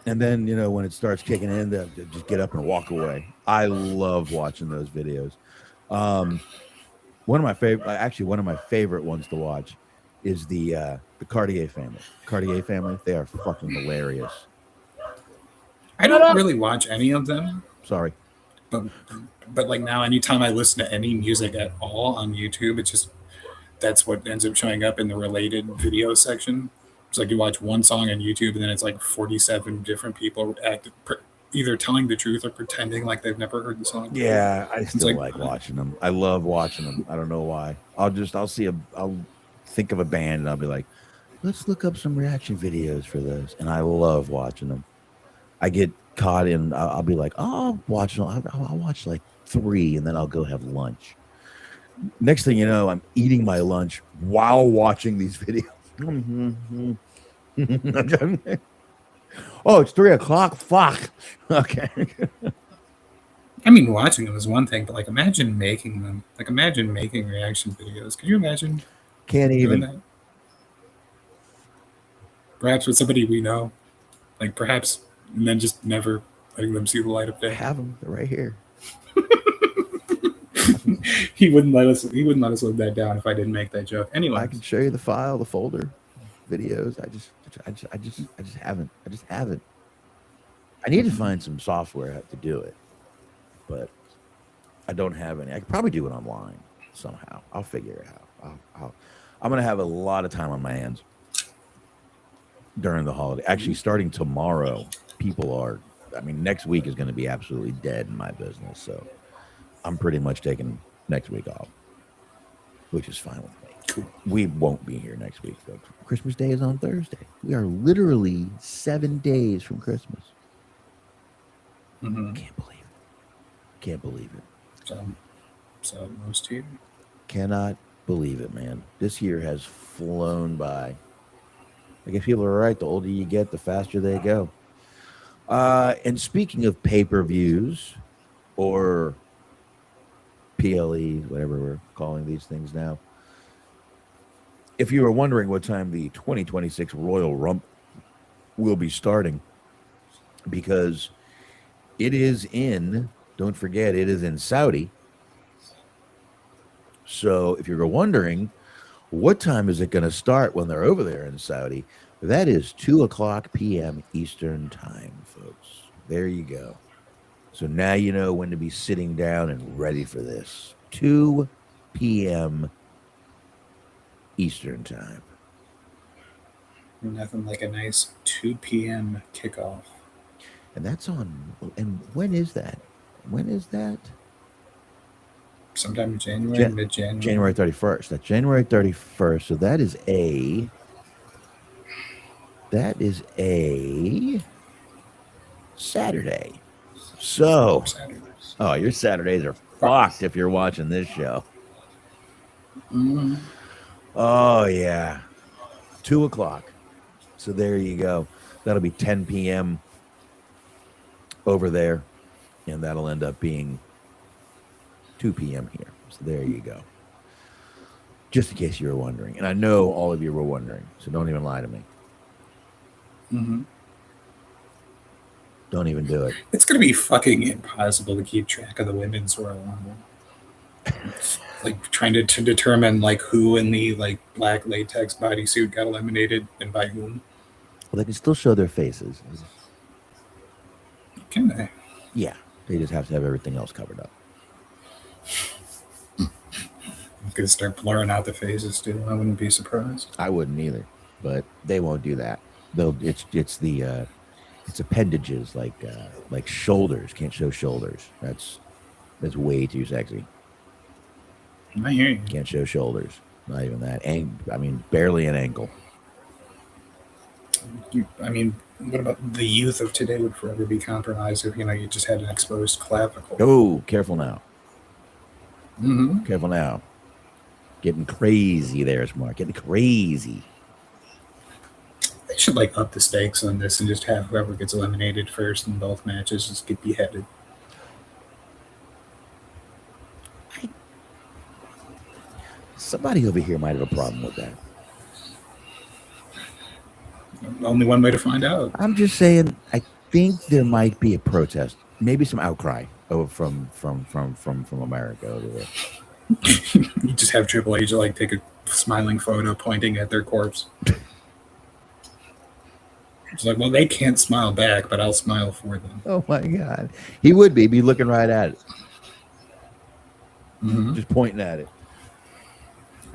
And then, when it starts kicking in, they just get up and walk away. I love watching those videos. One of my favorite ones to watch is the Cartier family. Cartier family, they are fucking hilarious. I don't really watch any of them. Sorry. But like now, anytime I listen to any music at all on YouTube, that's what ends up showing up in the related video section. It's like you watch one song on YouTube and then it's like 47 different people either telling the truth or pretending like they've never heard the song. Yeah, I still like watching them. I love watching them. I don't know why. I'll think of a band and I'll be like, let's look up some reaction videos for those. And I love watching them. I get caught in, I'll be like, oh, I'll watch like 3 and then I'll go have lunch. Next thing you know, I'm eating my lunch while watching these videos. Oh, it's 3:00. Fuck. Okay. I mean, watching them is one thing, but like, imagine making them. Like, imagine making reaction videos. Could you imagine? Can't even. That? Perhaps with somebody we know, like perhaps, and then just never letting them see the light of day. I have them. They're right here. He wouldn't let us live that down if I didn't make that joke. Anyway, I can show you the file, the folder, videos. I just haven't. I need to find some software to do it, but I don't have any. I could probably do it online somehow. I'll figure it out. I'm gonna have a lot of time on my hands during the holiday. Actually, starting tomorrow, next week is going to be absolutely dead in my business. So I'm pretty much taking next week off, which is fine with me. Cool. We won't be here next week, folks. Christmas Day is on Thursday. We are literally 7 days from Christmas. Mm-hmm. Can't believe it. So most here. Cannot believe it, man. This year has flown by. I guess people are right. The older you get, the faster they go. And speaking of pay-per-views or PLEs, whatever we're calling these things now, if you were wondering what time the 2026 Royal Rumble will be starting, because it is don't forget, it is in Saudi. So if you're wondering, what time is it going to start when they're over there in Saudi? That is 2:00 p.m. Eastern time, folks. There you go. So now you know when to be sitting down and ready for this. 2 p.m. Eastern time. Nothing like a nice 2 p.m. kickoff. And that's on. And when is that? Sometime in January, mid-January. January 31st. That's January 31st. So that is a Saturday. So, your Saturdays are fucked if you're watching this show. Mm-hmm. Oh, yeah. 2:00. So there you go. That'll be 10 p.m. over there. And that'll end up being 2 p.m. here. So there you go. Just in case you were wondering. And I know all of you were wondering. So don't even lie to me. Mm-hmm. Don't even do it. It's going to be fucking impossible to keep track of the women's Royal Rumble. like trying to determine like who in the like black latex bodysuit got eliminated and by whom. Well, they can still show their faces. Can they? Yeah, they just have to have everything else covered up. I'm gonna start blurring out the faces too. I wouldn't be surprised. I wouldn't either, but they won't do that. They'll it's appendages like shoulders. Can't show shoulders. That's way too sexy. I hear you. Can't show shoulders. Not even that. I mean, barely an ankle. I mean, what about the youth of today would forever be compromised if you just had an exposed clavicle? Oh, careful now. Mm-hmm. Careful now. Getting crazy there, Smark. Getting crazy. They should like up the stakes on this and just have whoever gets eliminated first in both matches just get beheaded. Somebody over here might have a problem with that. Only one way to find out. I'm just saying. I think there might be a protest, maybe some outcry from America over there. You just have Triple H like take a smiling photo pointing at their corpse. It's like, well, they can't smile back, but I'll smile for them. Oh my God, he would be looking right at it, just pointing at it.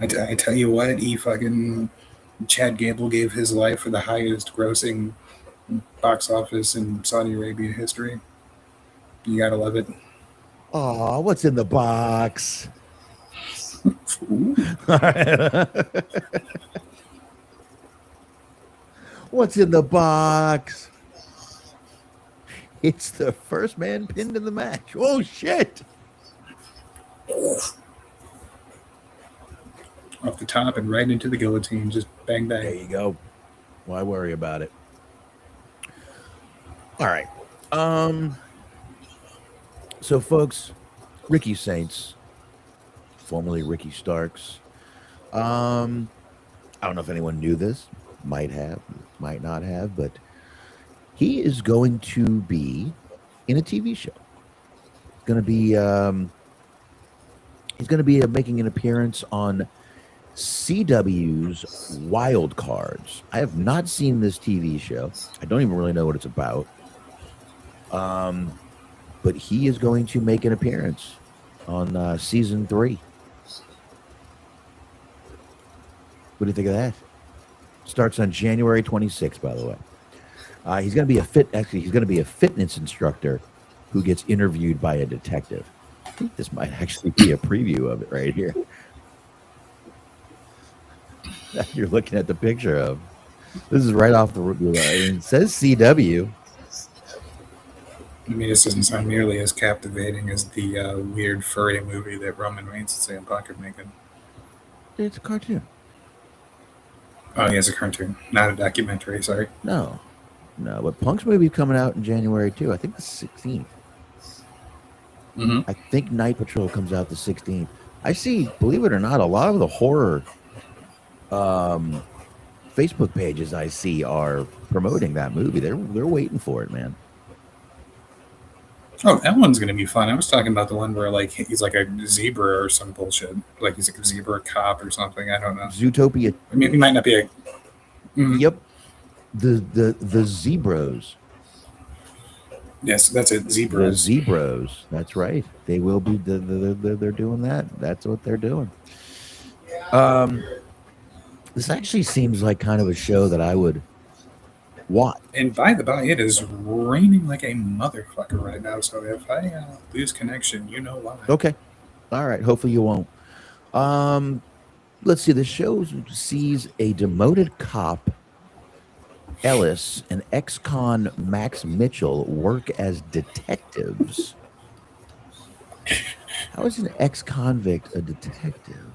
I tell you what, Chad Gable gave his life for the highest grossing box office in Saudi Arabia history. You gotta love it. Oh, what's in the box? What's in the box? It's the first man pinned in the match. Oh shit! Off the top and right into the guillotine, just bang bang. There you go. Why worry about it? All right. So folks, Ricky Saints, formerly Ricky Starks. I don't know if anyone knew this. Might have, might not have, but he is going to be in a TV show. Going to be he's going to be making an appearance on CW's Wild Cards. I have not seen this TV show. I don't even really know what it's about. But he is going to make an appearance on season 3. What do you think of that? Starts on January 26th, by the way. He's going to be he's going to be a fitness instructor who gets interviewed by a detective. I think this might actually be a preview of it right here. That you're looking at the picture of. This is right off the review. It says CW. I mean, this doesn't sound nearly as captivating as the weird furry movie that Roman Reigns and CM Punk are making. It's a cartoon. Oh, yeah, it's a cartoon, not a documentary. Sorry. No, but Punk's movie is coming out in January too. I think the 16th. Mm-hmm. I think Night Patrol comes out the 16th. I see, believe it or not, a lot of the horror Facebook pages I see are promoting that movie. They're waiting for it, man. Oh, that one's gonna be fun. I was talking about the one where like he's like a zebra or some bullshit. Like he's like a zebra cop or something. I don't know. Zootopia. I mean, he might not be a. Yep. The Zebros. Yes, that's it. Zebras. The Zebros. That's right. They will be. They're doing that. That's what they're doing. This actually seems like kind of a show that I would watch. And by the by, it is raining like a motherfucker right now. So if I lose connection, you know why. Okay. All right. Hopefully you won't. Let's see. The show sees a demoted cop, Ellis, and ex-con Max Mitchell work as detectives. How is an ex-convict a detective?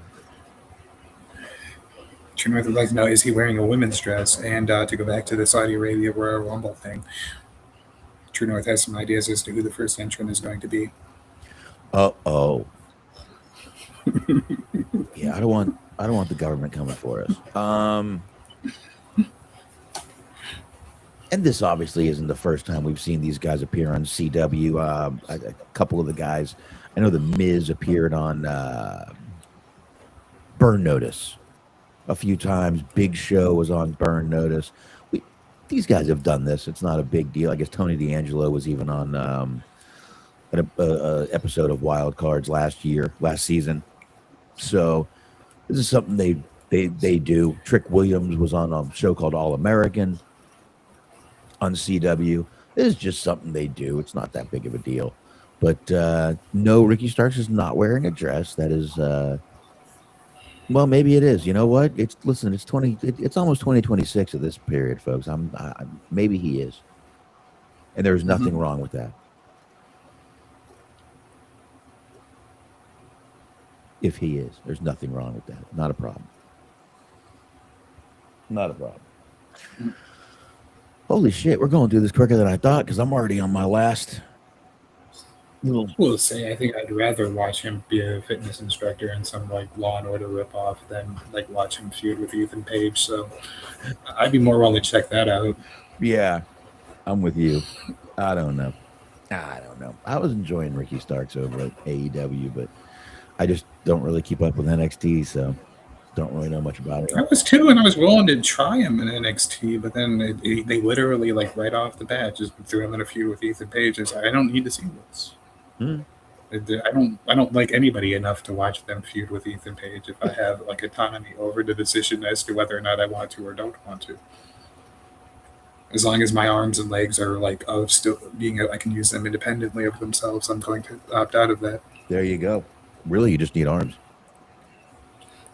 True North would like to know, is he wearing a women's dress? And to go back to the Saudi Arabia Royal Rumble thing, True North has some ideas as to who the first entrant is going to be. Uh-oh. Yeah, I don't want the government coming for us. And this obviously isn't the first time we've seen these guys appear on CW. A couple of the guys, I know the Miz appeared on Burn Notice a few times. Big Show was on Burn Notice. These guys have done this. It's not a big deal. I guess Tony D'Angelo was even on an episode of Wild Cards last season. So this is something they do. Trick Williams was on a show called All American on CW. This is just something they do. It's not that big of a deal. But no, Ricky Starks is not wearing a dress. That is, well, maybe it is. You know what? It's almost 2026 at this period, folks. Maybe he is, and there's nothing wrong with that. If he is, there's nothing wrong with that. Not a problem. Not a problem. Holy shit, we're going through this quicker than I thought because I'm already on my last little. We'll say I think I'd rather watch him be a fitness instructor in some like Law and Order ripoff than like watch him feud with Ethan Page. So I'd be more willing to check that out. Yeah, I'm with you. I don't know. I was enjoying Ricky Starks over at AEW, but I just don't really keep up with NXT, so don't really know much about it. I was too, and I was willing to try him in NXT, but then they literally, like, right off the bat, just threw him in a feud with Ethan Page. And said, I don't need to see this. I don't like anybody enough to watch them feud with Ethan Page if I have like autonomy over the decision as to whether or not I want to or don't want to. As long as my arms and legs are like still being, I can use them independently of themselves, I'm going to opt out of that. There you go. Really, you just need arms.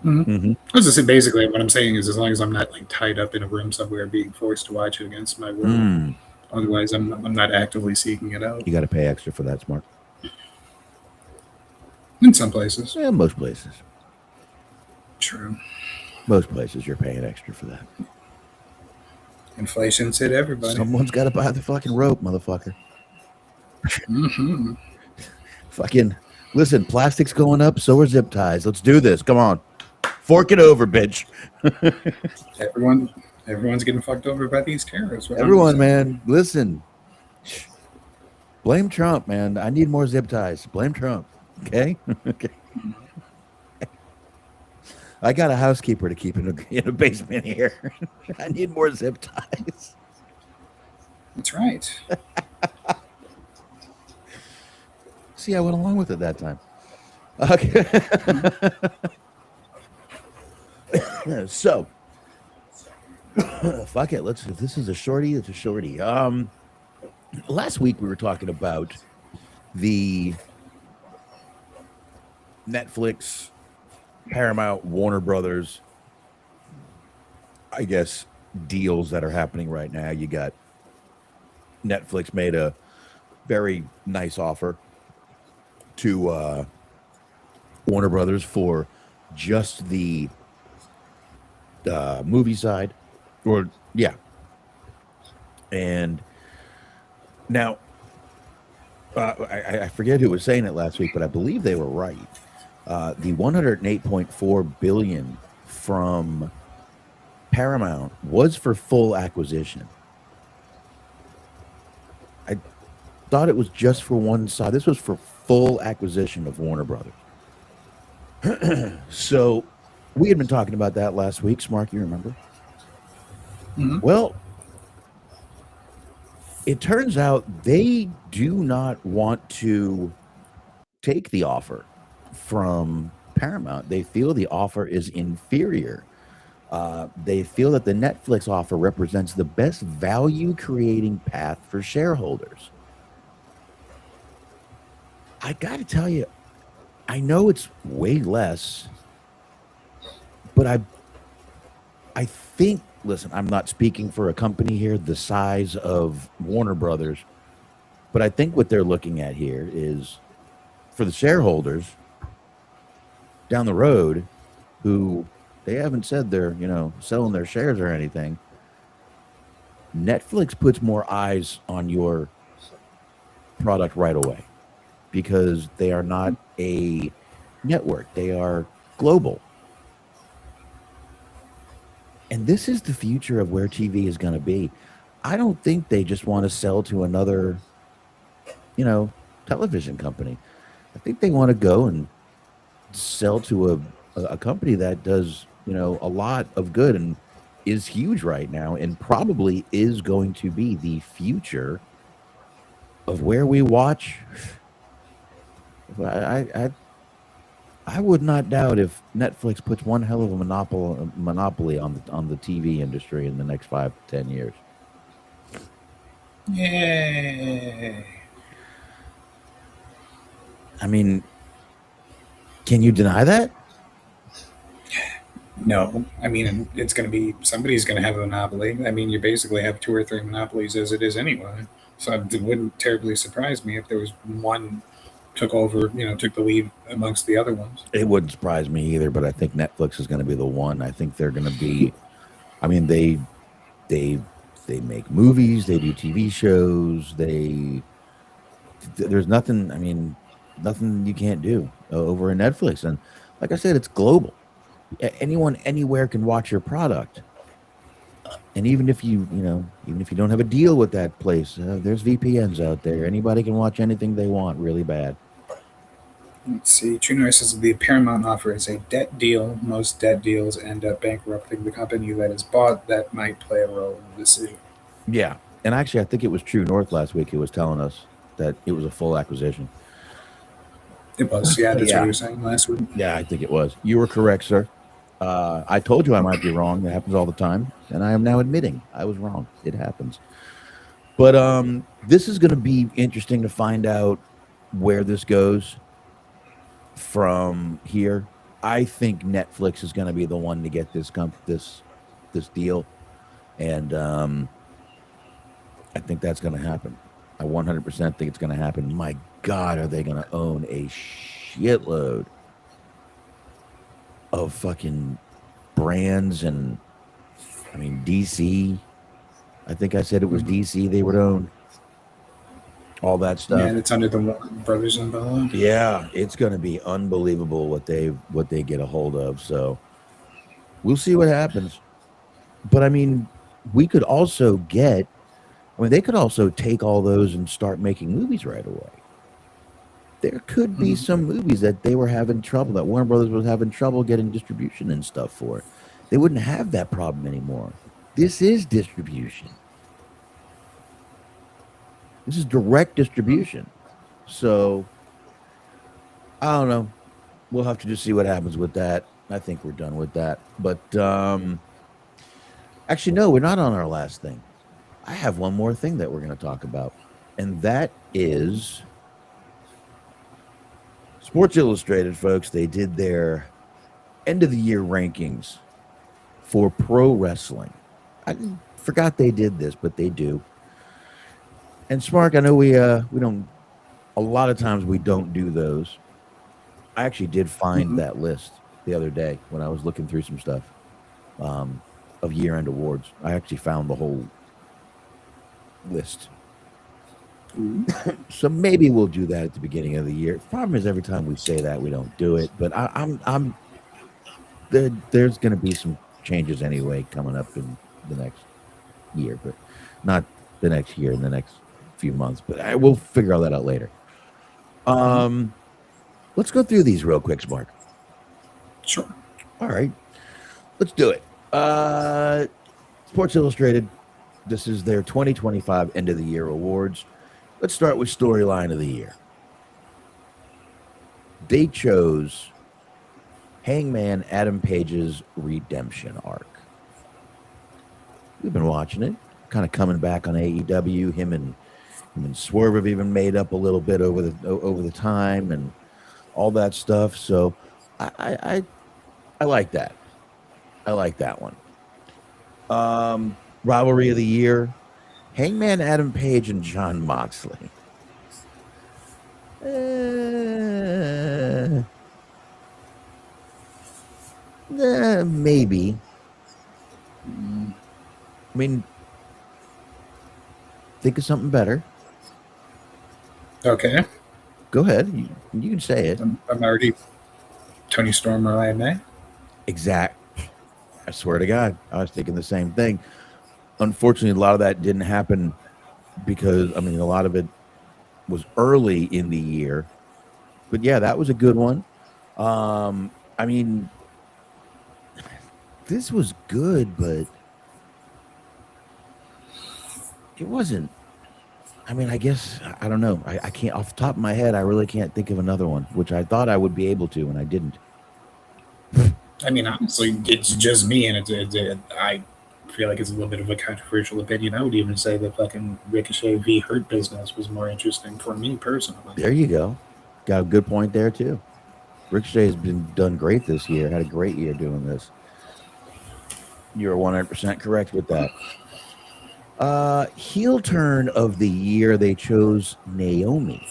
I was just saying, basically, what I'm saying is, as long as I'm not like tied up in a room somewhere, being forced to watch it against my will. Otherwise, I'm not actively seeking it out. You got to pay extra for that, Smark. In some places. Yeah, most places. True. Most places you're paying extra for that. Inflation's hit everybody. Someone's got to buy the fucking rope, motherfucker. Fucking listen, plastic's going up, so are zip ties. Let's do this. Come on. Fork it over, bitch. Everyone's getting fucked over by these tariffs. Everyone, man. Listen. Blame Trump, man. I need more zip ties. Blame Trump. Okay? Okay. I got a housekeeper to keep in a basement here. I need more zip ties. That's right. See, I went along with it that time. Okay. So, fuck it. If this is a shorty, it's a shorty. Last week we were talking about the Netflix, Paramount, Warner Brothers, I guess, deals that are happening right now. You got Netflix made a very nice offer to Warner Brothers for just the movie side, and now I forget who was saying it last week, but I believe they were right. The 108.4 billion from Paramount was for full acquisition. I thought it was just for one side. This was for full acquisition of Warner Brothers. So we had been talking about that last week. Smark, you remember? Well, it turns out they do not want to take the offer from Paramount. They feel the offer is inferior. They feel that the Netflix offer represents the best value creating path for shareholders. I got to tell you, I know it's way less, but I think, listen, I'm not speaking for a company here the size of Warner Brothers, but I think what they're looking at here is for the shareholders down the road who they haven't said they're, selling their shares or anything. Netflix puts more eyes on your product right away because they are not a network. They are global. And this is the future of where TV is going to be. I don't think they just want to sell to another, television company. I think they want to go and sell to a company that does, a lot of good and is huge right now and probably is going to be the future of where we watch. I would not doubt if Netflix puts one hell of a monopoly on the TV industry in the next 5 to 10 years. Yay. I mean, can you deny that? No, I mean, it's going to be somebody's going to have a monopoly. I mean, you basically have 2 or 3 monopolies as it is anyway. So it wouldn't terribly surprise me if there was one took over, took the lead amongst the other ones. It wouldn't surprise me either, but I think Netflix is going to be the one. I think they're going to be. I mean, they make movies, they do TV shows, there's nothing. I mean, nothing you can't do over in Netflix, and like I said, it's global. Anyone anywhere can watch your product, and even if you don't have a deal with that place, there's VPNs out there. Anybody can watch anything they want really bad. Let's see. True North says the Paramount offer is a debt deal. Most debt deals end up bankrupting the company that is bought. That might play a role in the decision. Yeah, and actually, I think it was True North last week. He was telling us that it was a full acquisition. It was, yeah. That's Yeah. what you were saying last week. Yeah, I think it was. You were correct, sir. I told you I might be wrong. That happens all the time, and I am now admitting I was wrong. It happens. But this is going to be interesting to find out where this goes from here. I think Netflix is going to be the one to get this deal, and I think that's going to happen. I 100% think it's going to happen. My God, are they going to own a shitload of fucking brands? And I mean, DC, I think I said it was DC they would own all that stuff. Yeah, and it's under the Warner Brothers umbrella. Yeah, it's going to be unbelievable what they get a hold of. So we'll see what happens. But I mean, they could also take all those and start making movies right away. There could be some movies that they were having trouble, that Warner Brothers was having trouble getting distribution and stuff for. They wouldn't have that problem anymore. This is distribution. This is direct distribution. So, I don't know. We'll have to just see what happens with that. I think we're done with that. But, actually, no, we're not on our last thing. I have one more thing that we're going to talk about. And that is Sports Illustrated, folks. They did their end of the year rankings for pro wrestling. I forgot they did this, but they do. And Smark, I know we don't. A lot of times we don't do those. I actually did find that list the other day when I was looking through some stuff of year-end awards. I actually found the whole list. So maybe we'll do that at the beginning of the year. The problem is every time we say that we don't do it. But there's going to be some changes anyway coming up in the next year, but not the next year, in the next few months. But we'll figure all that out later. Let's go through these real quick, Smark. Sure. All right, let's do it. Sports Illustrated. This is their 2025 end of the year awards. Let's start with storyline of the year. They chose Hangman Adam Page's redemption arc. We've been watching it, kind of coming back on AEW. Him and Swerve have even made up a little bit over the time and all that stuff. So I like that. I like that one. Rivalry of the year, Hangman Adam Page and Jon Moxley. Maybe. I mean, think of something better. Okay. Go ahead. You can say it. I'm already Tony Storm or Ryan May. Exact. I swear to God, I was thinking the same thing. Unfortunately, a lot of that didn't happen because, I mean, a lot of it was early in the year. But yeah, that was a good one. I mean, this was good, but it wasn't. I mean, I guess I don't know. I can't off the top of my head. I really can't think of another one, which I thought I would be able to, and I didn't. I mean, honestly, it's just me, and I feel like it's a little bit of a controversial opinion. I would even say that fucking Ricochet v Hurt Business was more interesting for me personally. There you go. Got a good point there too. Ricochet has been done great this year. Had a great year doing this. You're 100% correct with that. Heel turn of the year, they chose Naomi.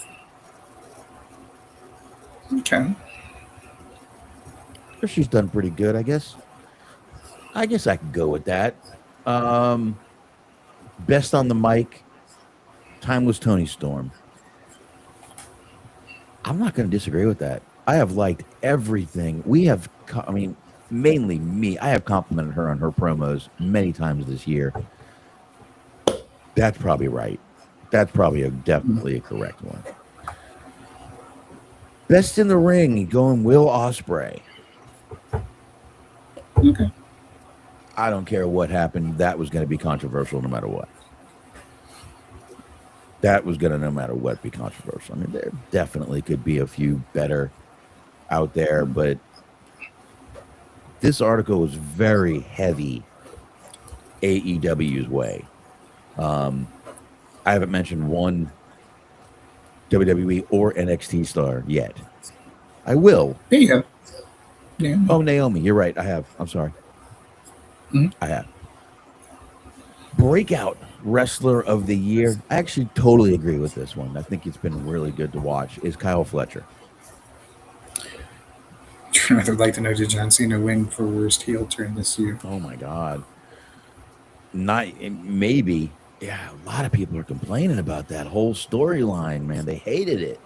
Okay. She's done pretty good, I guess. I guess I could go with that. Best on the mic, Timeless Tony Storm. I'm not going to disagree with that. I have liked everything. Mainly me. I have complimented her on her promos many times this year. That's probably right. That's probably definitely a correct one. Best in the ring, going Will Ospreay. Okay. I don't care what happened. That was going to be controversial no matter what. That was going to, no matter what, be controversial. I mean, there definitely could be a few better out there, but this article was very heavy AEW's way. I haven't mentioned one WWE or NXT star yet. I will. There you go. Yeah. Oh, Naomi, you're right. I have. I'm sorry. I have. Breakout Wrestler of the Year. I actually totally agree with this one. I think it's been really good to watch. Is Kyle Fletcher. I'd like to know, did John Cena win for worst heel turn this year? Oh my God. Maybe. Yeah, a lot of people are complaining about that whole storyline, man. They hated it.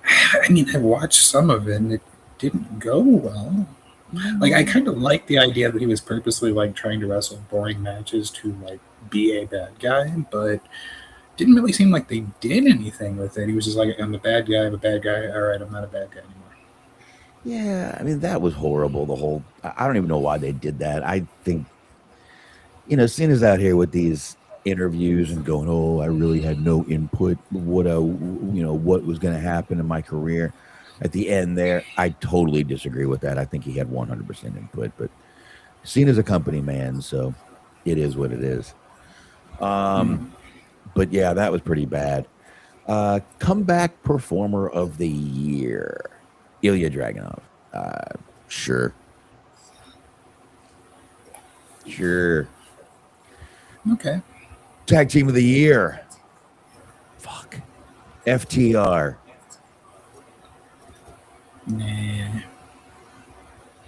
I mean, I watched some of it and it didn't go well. Like, I kind of like the idea that he was purposely like trying to wrestle boring matches to like be a bad guy, but didn't really seem like they did anything with it. He was just like, I'm a bad guy, I'm a bad guy. All right, I'm not a bad guy anymore. Yeah, I mean, that was horrible. I don't even know why they did that. I think, Cena's out here with these interviews and going, oh, I really had no input. What was going to happen in my career. At the end there, I totally disagree with that. I think he had 100% input, but Cena's a company man, so it is what it is. But yeah, that was pretty bad. Comeback Performer of the Year, Ilya Dragunov. Sure. Okay. Tag Team of the Year. Fuck. FTR. Nah.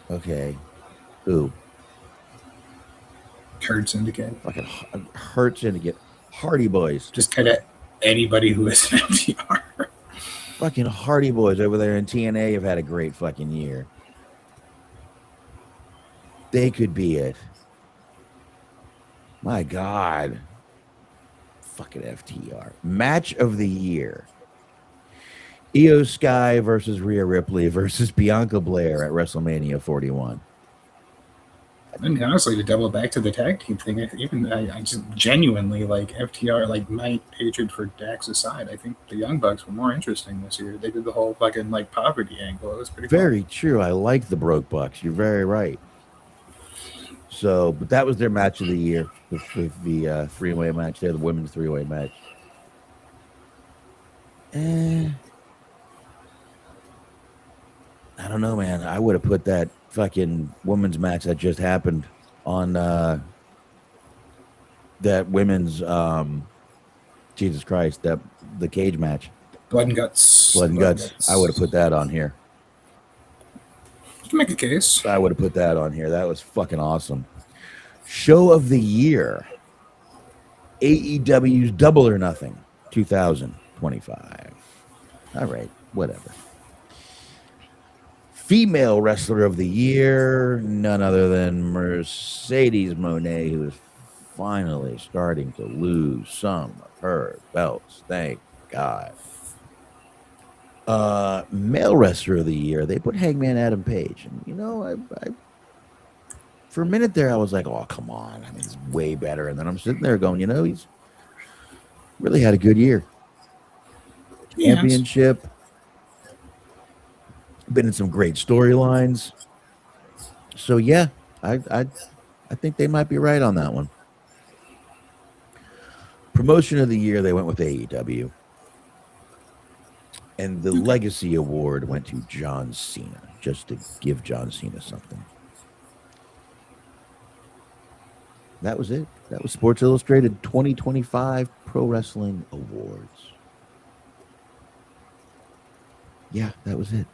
Okay. Who? Hurt Syndicate. Fucking Hurt Syndicate. Hardy Boys. Just kind of anybody who is an FTR. Fucking Hardy Boys over there in TNA have had a great fucking year. They could be it. My God. Fucking FTR. Match of the Year. Io Sky versus Rhea Ripley versus Bianca Belair at WrestleMania 41. I mean, honestly, to double back to the tag team thing, I just genuinely like FTR, like my hatred for Dax aside, I think the Young Bucks were more interesting this year. They did the whole fucking like poverty angle. It was pretty Very true. I like the Broke Bucks. You're very right. So, but that was their match of the year with the three-way match there, the women's three-way match. I don't know, man. I would have put that fucking women's match that just happened on that women's Jesus Christ, the cage match. Blood and Guts. Blood and Guts. I would have put that on here. You can make a case. I would have put that on here. That was fucking awesome. Show of the Year. AEW's Double or Nothing 2025. All right, whatever. Female Wrestler of the Year, none other than Mercedes Moné, who is finally starting to lose some of her belts. Thank God. Male Wrestler of the Year, they put Hangman Adam Page. And, for a minute there, I was like, oh, come on. I mean, it's way better. And then I'm sitting there going, he's really had a good year. Yes. Championship. Been in some great storylines. So yeah, I think they might be right on that one. Promotion of the year, they went with AEW. And the Legacy Award went to John Cena, just to give John Cena something. That was it. That was Sports Illustrated 2025 Pro Wrestling Awards. Yeah, that was it.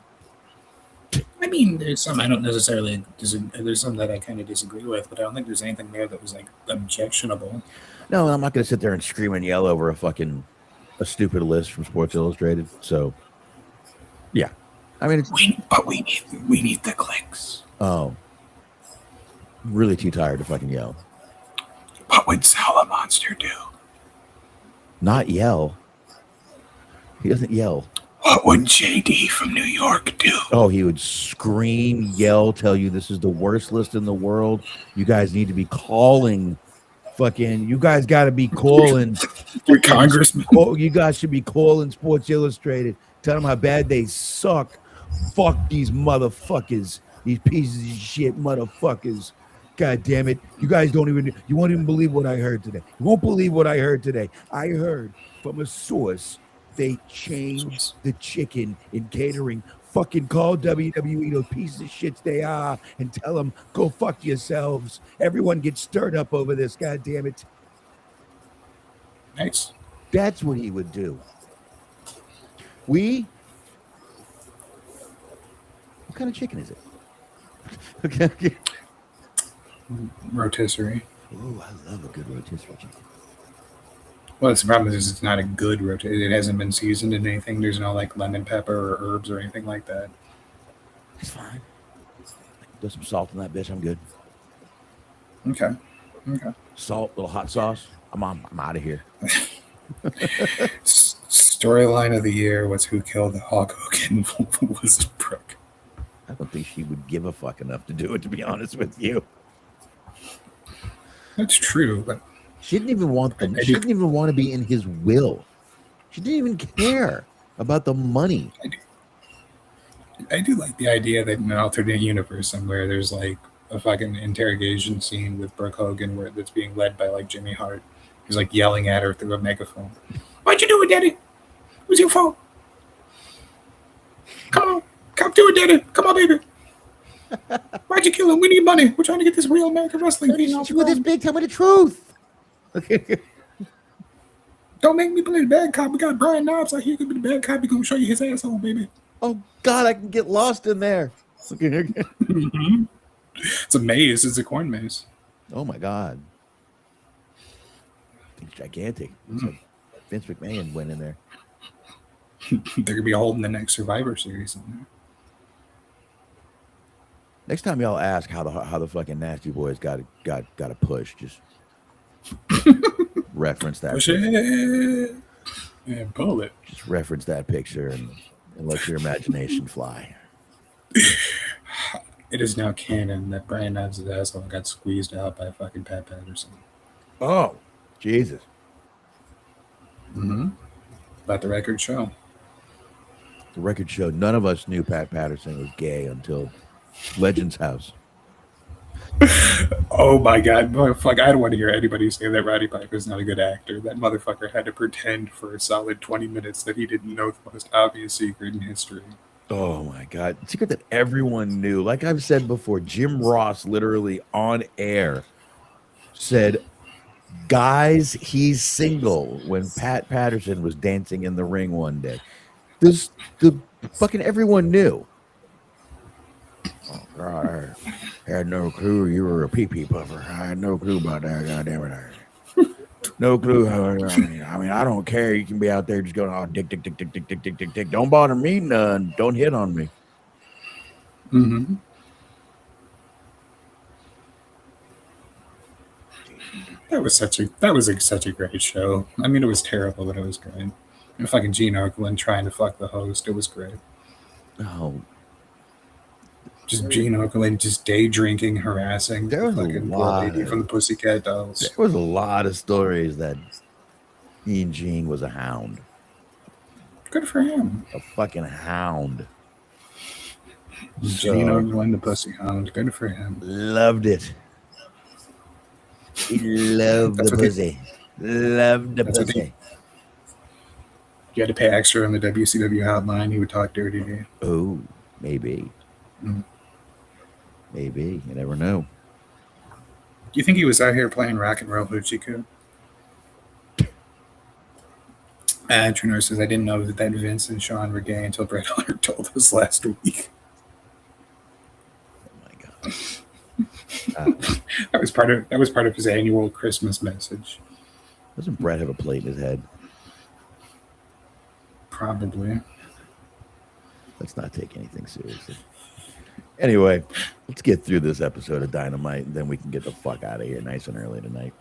I mean, there's some I don't necessarily there's some that I kind of disagree with, but I don't think there's anything there that was like objectionable. No, I'm not going to sit there and scream and yell over a stupid list from Sports Illustrated. So, yeah, I mean, we need the clicks. Oh, I'm really too tired to fucking yell. What would Salamonster do? Not yell. He doesn't yell. What would JD from New York do? Oh, he would scream, yell, tell you this is the worst list in the world. You guys need to be calling. You guys got to be calling. Your congressman. You guys should be calling Sports Illustrated. Tell them how bad they suck. Fuck these motherfuckers. These pieces of shit motherfuckers. God damn it. You guys you won't even believe what I heard today. You won't believe what I heard today. I heard from a source they changed the chicken in catering. Fucking call WWE those pieces of shits they are and tell them, go fuck yourselves. Everyone gets stirred up over this. God damn it. Nice. That's what he would do. What kind of chicken is it? Okay. Rotisserie. Oh, I love a good rotisserie chicken. Well, the problem is it's not a good rotisserie. It hasn't been seasoned in anything. There's no like lemon pepper or herbs or anything like that. It's fine. Throw some salt in that bitch. I'm good. Okay. Salt, little hot sauce. I'm out of here. Storyline of the year was who killed Hulk Hogan was Brooke. I don't think she would give a fuck enough to do it, to be honest with you. That's true, but she didn't even want them. She didn't even want to be in his will. She didn't even care about the money. I do like the idea that in an alternate universe somewhere there's like a fucking interrogation scene with Brooke Hogan that's being led by like Jimmy Hart. He's like yelling at her through a megaphone. Why'd you do it, Daddy? It was your fault. Come do it, Daddy. Come on, baby. Why'd you kill him? We need money. We're trying to get this real American wrestling thing off. With this big, tell me the truth. Don't make me play the bad cop. We got Brian Knobs out here. He could be the bad cop. He's gonna show you his asshole, baby. Oh God, I can get lost in there. Mm-hmm. It's a maze. It's a corn maze. Oh my God, it's gigantic. It's like Vince McMahon went in there. They're gonna be holding the next Survivor Series in there. Next time y'all ask how the fucking Nasty Boys got a push, just reference that. Push it and pull it. Just reference that picture and let your imagination fly. It is now canon that Brian Knobs' asshole got squeezed out by fucking Pat Patterson. Oh, Jesus. Mm-hmm. Let the record show. The record showed none of us knew Pat Patterson was gay until Legends House. Oh my God, motherfucker! I don't want to hear anybody say that Roddy Piper's not a good actor. That motherfucker had to pretend for a solid 20 minutes that he didn't know the most obvious secret in history. Oh my God, secret that everyone knew. Like I've said before, Jim Ross literally on air said, "Guys, he's single." When Pat Patterson was dancing in the ring one day, the fucking everyone knew. Oh God, I had no clue you were a pee-pee puffer. I had no clue about that. God damn it. No clue. I mean, I don't care. You can be out there just going, oh, dick, dick, dick, dick, dick, dick, dick, dick, dick. Don't bother me none. Don't hit on me. Mm-hmm. That was such a great show. I mean, it was terrible, but it was great. And fucking Gene Okerlund trying to fuck the host. It was great. Oh. Just Gene Okerlund just day drinking, harassing There the was a fucking poor lot lady of- from the Pussycat There Dolls. was a lot of stories that Ian Gene was a hound, Good for him. a fucking hound. Gene So Okerlund, the Pussy Hound. Good for him. loved it. He loved That's the what they- pussy. Loved the That's what pussy. You had to pay extra on the WCW hotline. He would talk dirty to you. Oh, maybe. Mm. Maybe. You never know. Do you think he was out here playing rock and roll hoochie-coo? True North says, I didn't know that Vince and Sean were gay until Bret Hart told us last week. Oh my god. That was part of his annual Christmas message. Doesn't Brett have a plate in his head? Probably. Let's not take anything seriously. Anyway, let's get through this episode of Dynamite, and then we can get the fuck out of here nice and early tonight.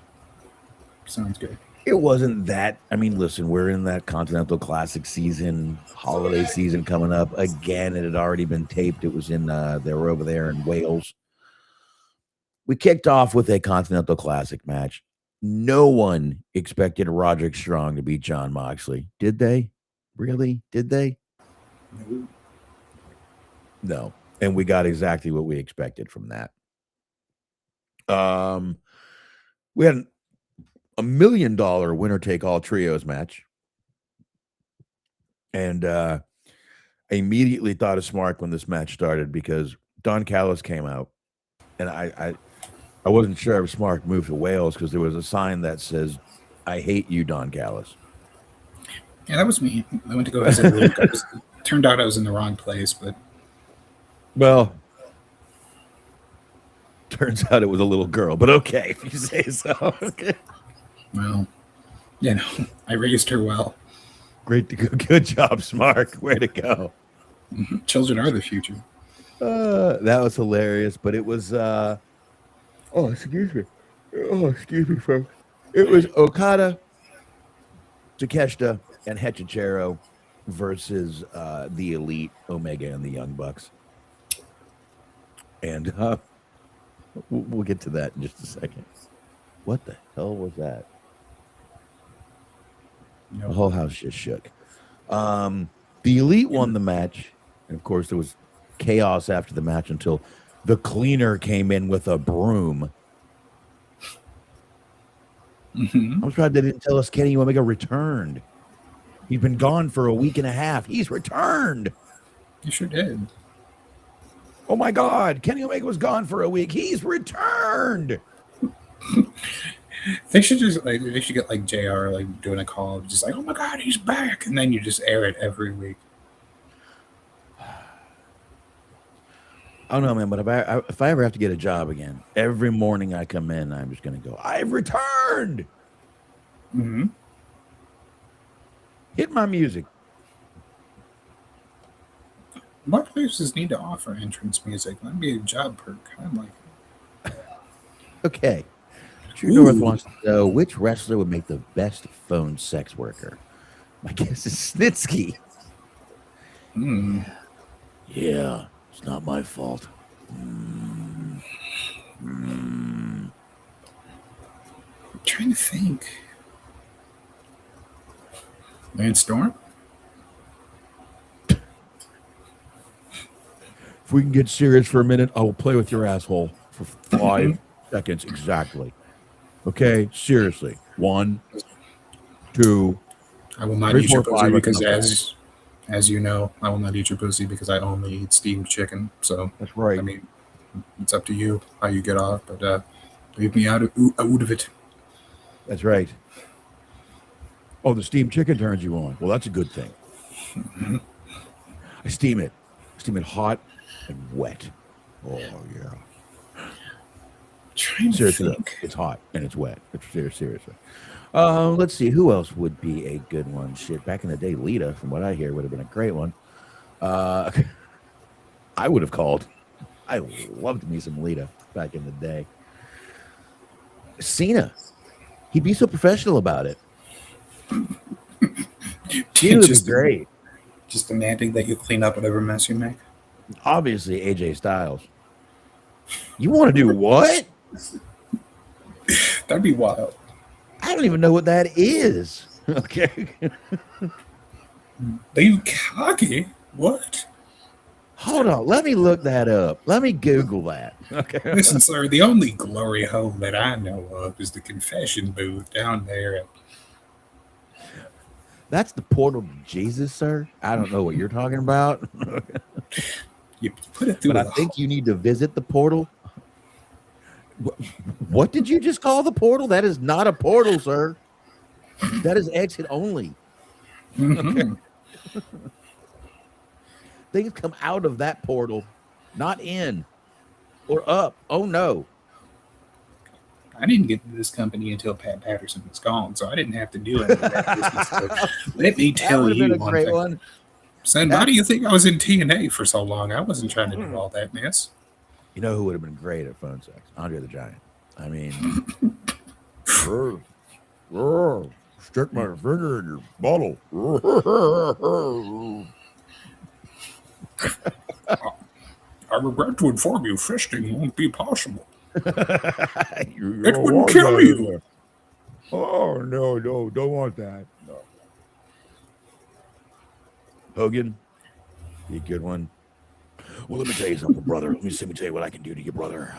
Sounds good. It wasn't that. I mean, listen, we're in that Continental Classic season, holiday season coming up. Again, it had already been taped. It was in, they were over there in Wales. We kicked off with a Continental Classic match. No one expected Roderick Strong to beat John Moxley. Did they? Really? Did they? No. And we got exactly what we expected from that. We had a $1 million winner take all trios match. And I immediately thought of Smark when this match started because Don Callis came out. And I wasn't sure if Smark moved to Wales because there was a sign that says, I hate you, Don Callis. Yeah, that was me. I went to go visit Luke. Turned out I was in the wrong place, but Well, turns out it was a little girl, but okay, if you say so. Okay. well, you know, I raised her well. Great to go. Good job, Smark. Way to go. Children are the future. That was hilarious, but it was oh, excuse me, folks. It was Okada, Takeshita, and Hechicero versus the Elite, Omega, and the Young Bucks. And we'll get to that in just a second. What the hell was that? Yep. The whole house just shook. The Elite won the match, and of course there was chaos after the match until the cleaner came in with a broom. Mm-hmm. I'm surprised they didn't tell us Kenny Omega returned. He's been gone for a week and a half. He's returned. You sure did. Oh my God, Kenny Omega was gone for a week. He's returned. They should get like JR like doing a call, just like, oh my God, he's back, and then you just air it every week. I don't know, man, but if I ever have to get a job again, every morning I come in, I'm just gonna go, I've returned. Mm-hmm. Hit my music. More places need to offer entrance music. That'd be a job perk. I'd like it. Okay. True North wants to know which wrestler would make the best phone sex worker. My guess is Snitsky. Yeah, it's not my fault. I'm trying to think. Lance Storm? If we can get serious for a minute, I will play with your asshole for 5 seconds exactly. Okay, seriously. 1, 2. I will not 3, eat your 4, pussy 5, because, as you know, I will not eat your pussy because I only eat steamed chicken. So That's right. I mean, it's up to you how you get off, but leave me out of it. That's right. Oh, the steamed chicken turns you on. Well, that's a good thing. I steam it. Hot and wet. Oh, yeah. Trying to Seriously, think. it's hot and it's wet. Seriously. Let's see. Who else would be a good one? Shit, back in the day, Lita, from what I hear, would have been a great one. I would have called. I loved me some Lita back in the day. Cena. He'd be so professional about it. Cena would be great. Just demanding that you clean up whatever mess you make. Obviously, AJ Styles. You want to do what? That'd be wild. I don't even know what that is. Okay. They cocky. What? Hold on. Let me look that up. Let me Google that. Okay. Listen, sir, the only glory hole that I know of is the confession booth down there at That's the portal to Jesus, sir. I don't know what you're talking about. you put it through But I the think you need to visit the portal. What did you just call the portal? That is not a portal, sir. That is exit only. Mhm. Things come out of that portal, not in or up. Oh no. I didn't get to this company until Pat Patterson was gone, so I didn't have to do any of that business stuff. Let me That tell would have been you a one great thing. one. Son, why do you think I was in TNA for so long? I wasn't trying to do all that mess. You know who would have been great at phone sex? Andre the Giant. I mean, stick my finger in your bottle. I regret to inform you, fisting won't be possible. It It wouldn't kill you. Oh no, don't want that. No. Hogan, be a good one. Well, let me tell you something, brother. Let me tell you what I can do to you, brother.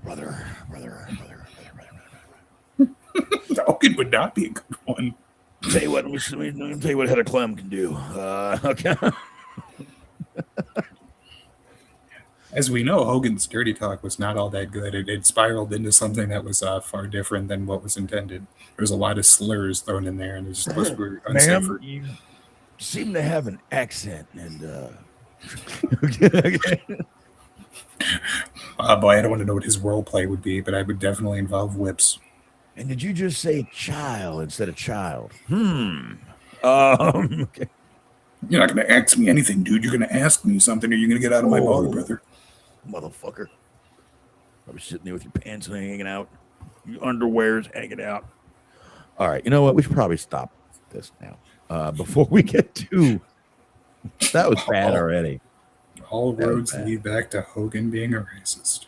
Brother. Hogan would not be a good one. Tell you what, let me tell you what Heather Clem can do. Okay. As we know, Hogan's dirty talk was not all that good. It spiraled into something that was far different than what was intended. There was a lot of slurs thrown in there, and it just was unsafe. Ma'am, you seem to have an accent, and boy, I don't want to know what his role play would be, but I would definitely involve whips. and did you just say child instead of child? Okay. You're not going to ask me anything, dude. You're going to ask me something, or you're going to get out of my body, brother. Motherfucker. I was sitting there with your pants hanging out, your underwear's hanging out. All right, you know what? We should probably stop this now before we get to. That was bad already. All That was roads bad. lead back to Hogan being a racist.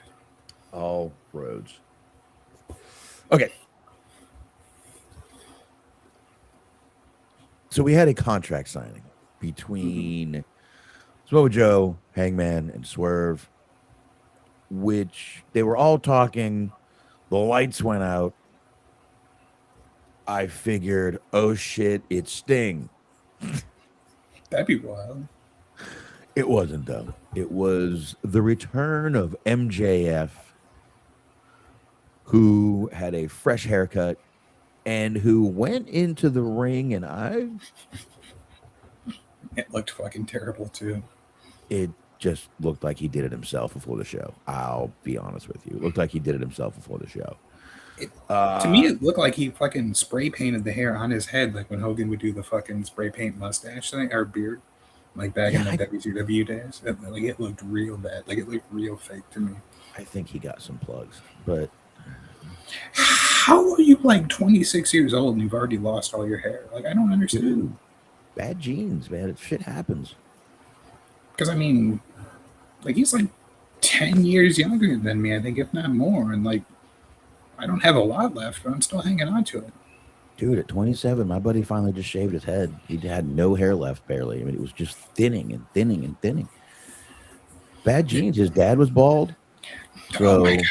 All roads. Okay. So we had a contract signing between Samoa Joe, Hangman, and Swerve, which they were all talking. The lights went out. I figured, oh shit, it's Sting. That'd be wild. It wasn't, though. It was the return of MJF, who had a fresh haircut and who went into the ring, and It looked fucking terrible, too. it just looked like he did it himself before the show. I'll be honest with you. It looked like he did it himself before the show. To me, it looked like he fucking spray painted the hair on his head, like when Hogan would do the fucking spray paint mustache thing, or beard, like back in the WCW days. Like, it looked real bad. Like, it looked real fake to me. I think he got some plugs, but How are you like 26 years old and you've already lost all your hair? Like, I don't understand. dude, bad genes, man. Shit happens. Because, I mean, like, he's like 10 years younger than me, I think, if not more. And, like, I don't have a lot left, but I'm still hanging on to it. Dude, at 27, my buddy finally just shaved his head. He had no hair left, barely. I mean, it was just thinning and thinning and thinning. Bad genes. His dad was bald. Oh So, my God.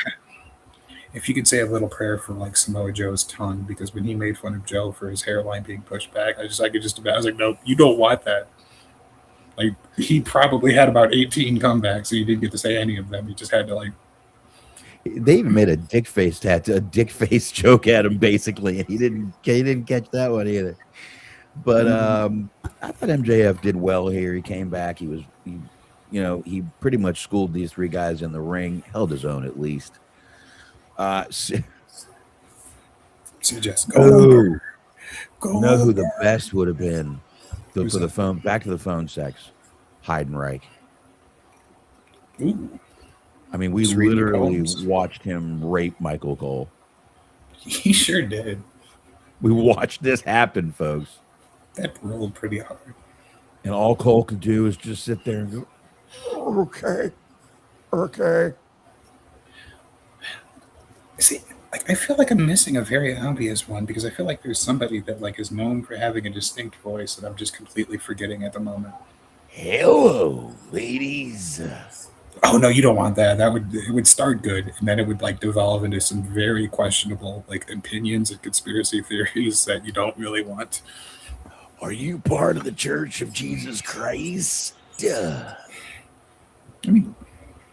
If you could say a little prayer for like Samoa Joe's tongue, because when he made fun of Joe for his hairline being pushed back, I was like, no, you don't want that. Like, he probably had about 18 comebacks, so he didn't get to say any of them. He just had to, like, they even made a dick face tattoo, a dick face joke at him, basically, and he didn't catch that one either. But I thought MJF did well here. He came back. He pretty much schooled these three guys in the ring, held his own at least. so just You go. know who the best would have been Who's for the that? phone, back to the phone sex? Heidenreich. Ooh, I mean, we Serena literally Combs. watched him rape Michael Cole. he sure did. We watched this happen, folks. That rolled pretty hard. And all Cole could do is just sit there and go, okay, okay. See, like I feel like I'm missing a very obvious one because I feel like there's somebody that like is known for having a distinct voice that I'm just completely forgetting at the moment. Hello, ladies. Oh no, you don't want that. It would start good and then it would like devolve into some very questionable like opinions and conspiracy theories that you don't really want. Are you part of the Church of Jesus Christ? I mean,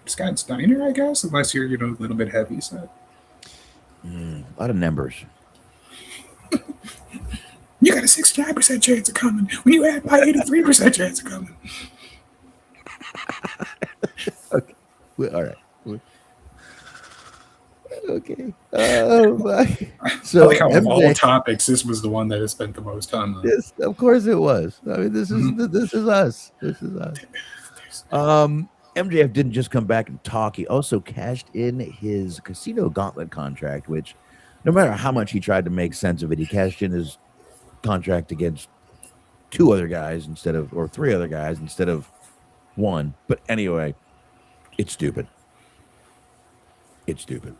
Scott Steiner, I guess, unless you're a little bit heavy set. A lot of numbers. You got a 69% chance of coming when you add my 83% chance of coming. Okay. All right. Okay. Oh my. So I like how of all MJ, topics, this was the one that I spent the most time on. yes, of course it was. I mean, this is us. This is us. MJF didn't just come back and talk. He also cashed in his casino gauntlet contract, which no matter how much he tried to make sense of it, he cashed in his contract against two other guys or three other guys instead of one. But anyway, it's stupid. It's stupid.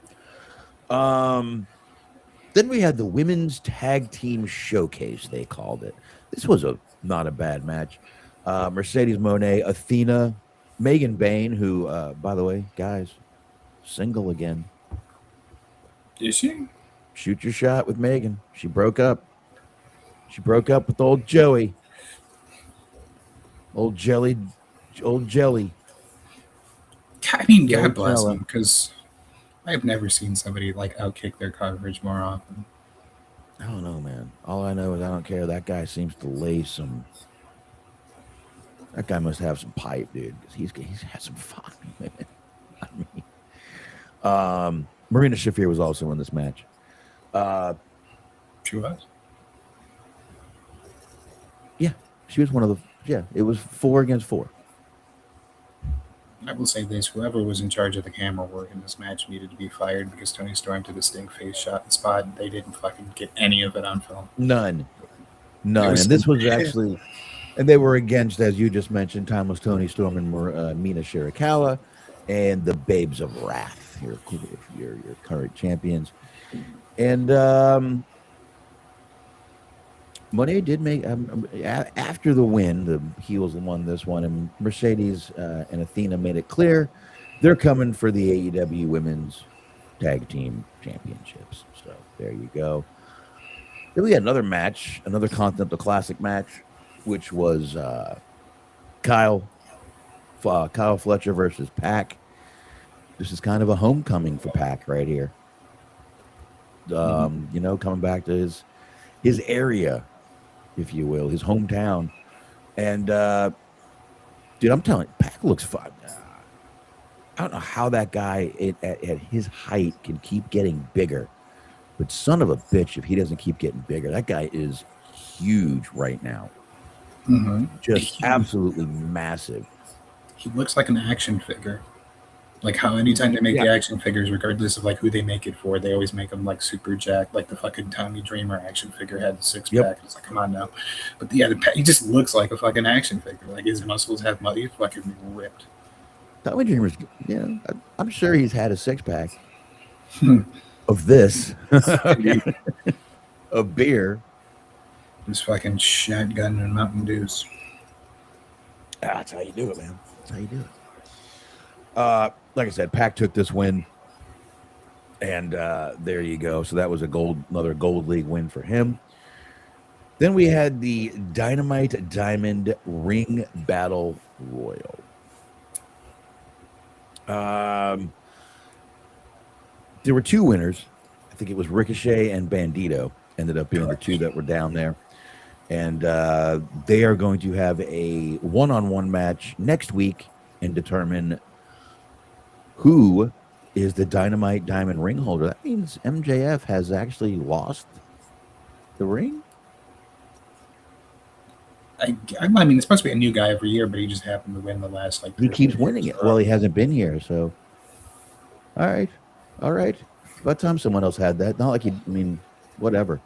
Then we had the women's tag team showcase, they called it. This was not a bad match. Mercedes Moné, Athena, Megan Bain, who, by the way, guys, single again. Is she? Shoot your shot with Megan. She broke up. She broke up with old Joey. Old Jelly. I mean, Yeah, God bless fella. them, because I've never seen somebody like outkick their coverage more often. I don't know, man. All I know is I don't care. That guy seems to lay some. That guy must have some pipe, dude. Because he's had some fun, man. I mean, Marina Shafir was also in this match. She was? Yeah, she was one of the. Yeah, it was 4 against 4. I will say this: whoever was in charge of the camera work in this match needed to be fired because Tony Storm did a stink face shot in spot, and they didn't fucking get any of it on film. None. And this was actually, and they were against, as you just mentioned, Timeless Tony Storm and Mina Shirakawa, and the Babes of Wrath, your current champions. And Monet did make after the win, the heels won this one, and Mercedes and Athena made it clear they're coming for the AEW Women's Tag Team Championships. So there you go. Then we had another match, another Continental Classic match, which was Kyle Fletcher versus Pac. This is kind of a homecoming for Pac right here. Coming back to his area, if you will, his hometown. And dude, I'm telling you, Pac looks fun. I don't know how that guy at his height can keep getting bigger. But son of a bitch, if he doesn't keep getting bigger, that guy is huge right now. Mm-hmm. Just absolutely massive. He looks like an action figure. Like how anytime they make the action figures, regardless of like who they make it for, they always make them like super jacked. Like the fucking Tommy Dreamer action figure had the 6-pack. It's like, come on now. But yeah, he just looks like a fucking action figure. Like his muscles have muddy, fucking ripped. Tommy Dreamer's, I'm sure he's had a 6-pack of this, of beer. This fucking shotgun and Mountain Dews. That's how you do it, man. That's how you do it. Like I said, Pac took this win, and there you go. So that was another Gold League win for him. Then we had the Dynamite Diamond Ring Battle Royal. There were 2 winners. I think it was Ricochet and Bandito ended up being the 2 that were down there. And they are going to have a one-on-one match next week and determine who is the Dynamite Diamond ring holder. That means MJF has actually lost the ring? I mean, it's supposed to be a new guy every year, but he just happened to win the last, like... He keeps winning it. Well, he hasn't been here, so... All right. About time someone else had that. Not like whatever.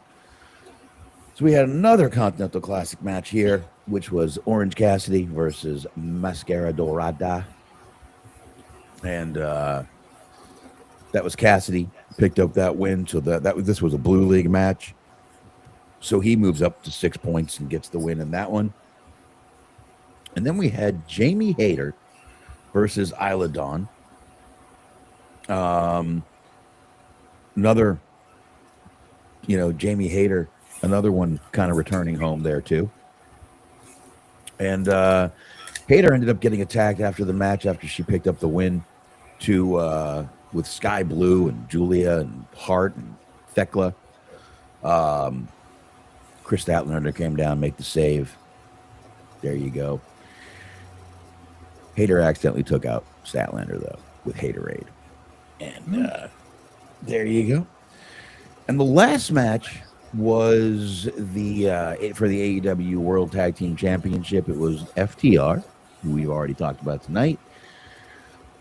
So we had another Continental Classic match here. which was Orange Cassidy versus Mascara Dorada. And that was Cassidy picked up that win. So this was a Blue League match. So he moves up to 6 points and gets the win in that one. And then we had Jamie Hayter versus Isla Dawn. Another, Jamie Hayter, another one kind of returning home there too. And Hayter ended up getting attacked after the match after she picked up the win with Sky Blue and Julia and Hart and Thekla. Chris Statlander came down, make the save. There you go. Hayter accidentally took out Statlander though with Haterade. And there you go. And the last match was for the AEW World Tag Team Championship. It was FTR, who we've already talked about tonight,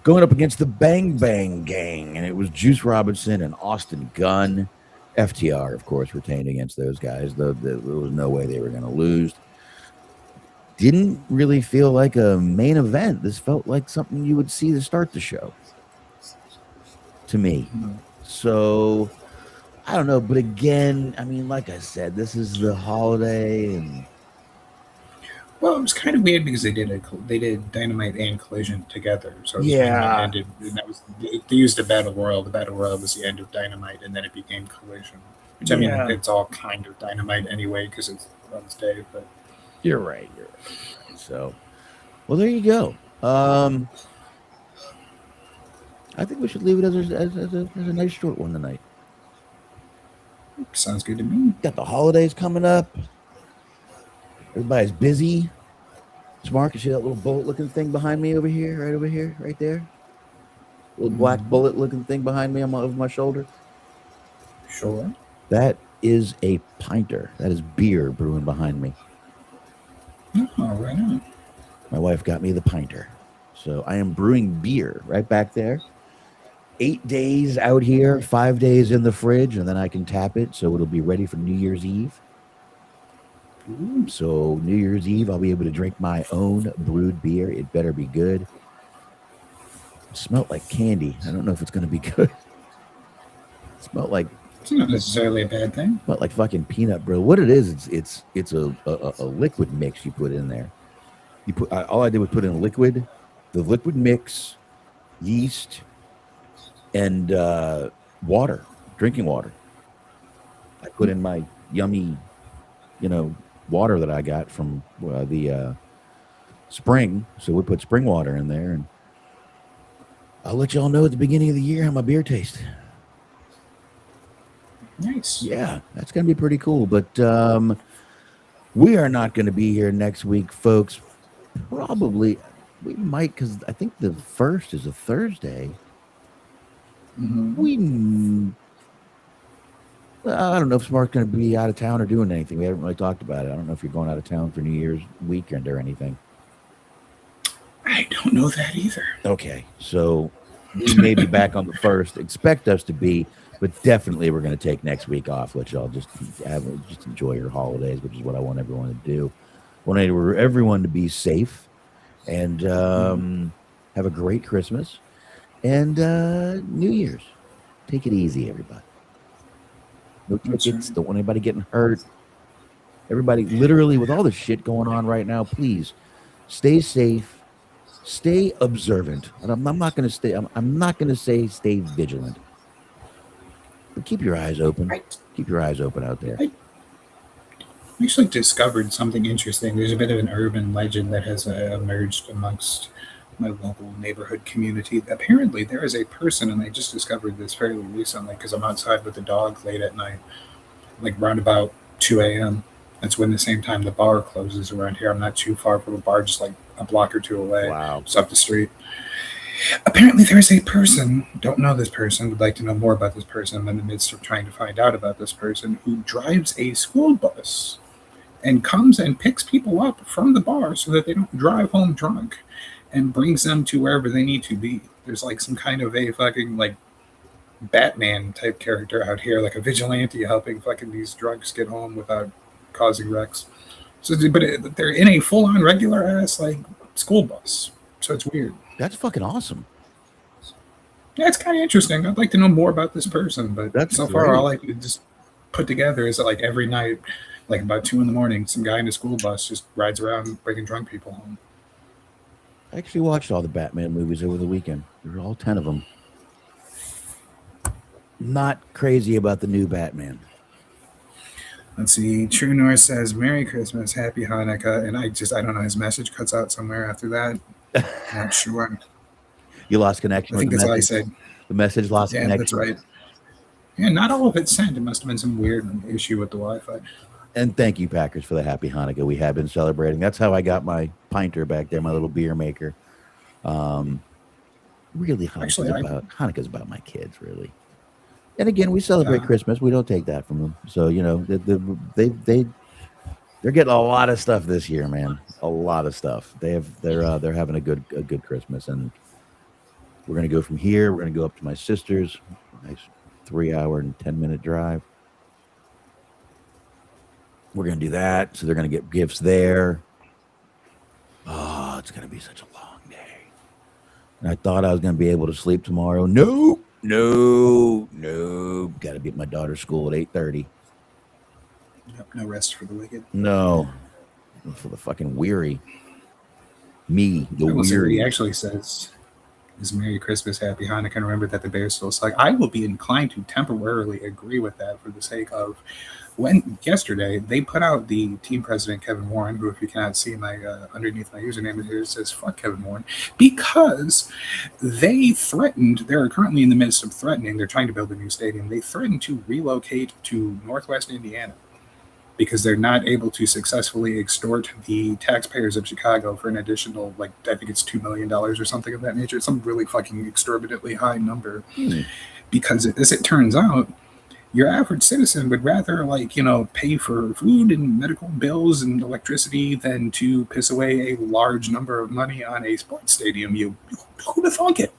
going up against the Bang Bang Gang, and it was Juice Robinson and Austin Gunn. FTR, of course, retained against those guys. There was no way they were going to lose. Didn't really feel like a main event. This felt like something you would see to start the show, to me. So, I don't know. But again, I mean, like I said, this is the holiday. And well, it was kind of weird because they did Dynamite and Collision together. So yeah. Ended, and that was, they used the Battle Royal. The Battle Royal was the end of Dynamite, and then it became Collision. Which, I mean, it's all kind of Dynamite anyway because it's Wednesday. But You're right. So, well, there you go. I think we should leave it as a nice short one tonight. Sounds good to me. Got the holidays coming up. Everybody's busy. Smark, you see that little bullet-looking thing behind me over here, right there? Little black bullet-looking thing behind me over my shoulder. Sure. That is a pinter. That is beer brewing behind me. Oh, right on. My wife got me the pinter. So I am brewing beer right back there. 8 days out here, 5 days in the fridge, and then I can tap it so it'll be ready for New Year's Eve. Ooh. So New Year's Eve, I'll be able to drink my own brewed beer. It better be good. It smelled like candy. I don't know if it's going to be good. It smelled like... It's not necessarily a bad thing. Smelled like fucking peanut brittle. What it is, it's a liquid mix you put in there. All I did was put in the liquid mix, yeast, and water, drinking water. I put in my yummy, water that I got from the spring. So we put spring water in there, and I'll let y'all know at the beginning of the year how my beer tastes. Nice. Yeah, that's going to be pretty cool. But we are not going to be here next week, folks. Probably, we might, because I think the 1st is a Thursday. Mm-hmm. I don't know if Smark's going to be out of town or doing anything. We haven't really talked about it. I don't know if you're going out of town for New Year's weekend or anything. I don't know that either. Okay, so we may be back on the 1st. Expect us to be, but definitely we're going to take next week off. Let y'all just enjoy your holidays, which is what I want everyone to do. I want everyone to be safe and have a great Christmas and New Year's. Take it easy, everybody. No tickets. Don't want anybody getting hurt. Everybody, literally, with all the shit going on right now, please stay safe, stay observant. And I'm not going to stay. I'm not going to say stay vigilant, but keep your eyes open. Right. Keep your eyes open out there. I actually discovered something interesting. There's a bit of an urban legend that has emerged amongst my local neighborhood community. Apparently, there is a person, and I just discovered this fairly recently because I'm outside with the dog late at night, like around about 2 a.m. That's when the same time the bar closes around here. I'm not too far from a bar, just like a block or two away. Wow. It's up the street. Apparently, there is a person, don't know this person, would like to know more about this person. I'm in the midst of trying to find out about this person who drives a school bus and comes and picks people up from the bar so that they don't drive home drunk and brings them to wherever they need to be. There's like some kind of a fucking like Batman type character out here, like a vigilante helping fucking these drunks get home without causing wrecks. So, they're in a full-on regular ass like school bus. So it's weird. That's fucking awesome. Yeah, it's kind of interesting. I'd like to know more about this person, but That's so far great. all I could just put together is that like every night, like about 2 a.m, some guy in a school bus just rides around bringing drunk people home. I actually watched all the Batman movies over the weekend. There were all 10 of them. Not crazy about the new Batman. Let's see. True North says, Merry Christmas, Happy Hanukkah. And I don't know, his message cuts out somewhere after that. Not sure. You lost connection I with think the that's all I message? said. The message lost Yeah, connection. that's right. Yeah, not all of it sent. It must have been some weird issue with the Wi-Fi. And thank you, Packers, for the Happy Hanukkah we have been celebrating. That's how I got my pinter back there, my little beer maker. Really, Hanukkah's about my kids, really. And again, we celebrate Christmas. We don't take that from them. So they're getting a lot of stuff this year, man. A lot of stuff. They're having a good Christmas, and we're gonna go from here. We're gonna go up to my sister's. Nice 3-hour and 10-minute drive. We're gonna do that. So they're gonna get gifts there. Oh, it's gonna be such a long day. And I thought I was gonna be able to sleep tomorrow. No. Got to be at my daughter's school at 8:30. No rest for the wicked. No, for the fucking weary. Me, the What weary. he actually says is Merry Christmas, Happy Hanukkah, and remember that the Bears still suck. I will be inclined to temporarily agree with that for the sake of when yesterday they put out the team president, Kevin Warren, who, if you cannot see my underneath my username here, says fuck Kevin Warren, because they threatened, they're currently in the midst of threatening, they're trying to build a new stadium. They threatened to relocate to Northwest Indiana because they're not able to successfully extort the taxpayers of Chicago for an additional, like, I think it's $2 million or something of that nature. It's some really fucking exorbitantly high number. Because as it turns out, your average citizen would rather, pay for food and medical bills and electricity than to piss away a large number of money on a sports stadium. Who'd have thunk it?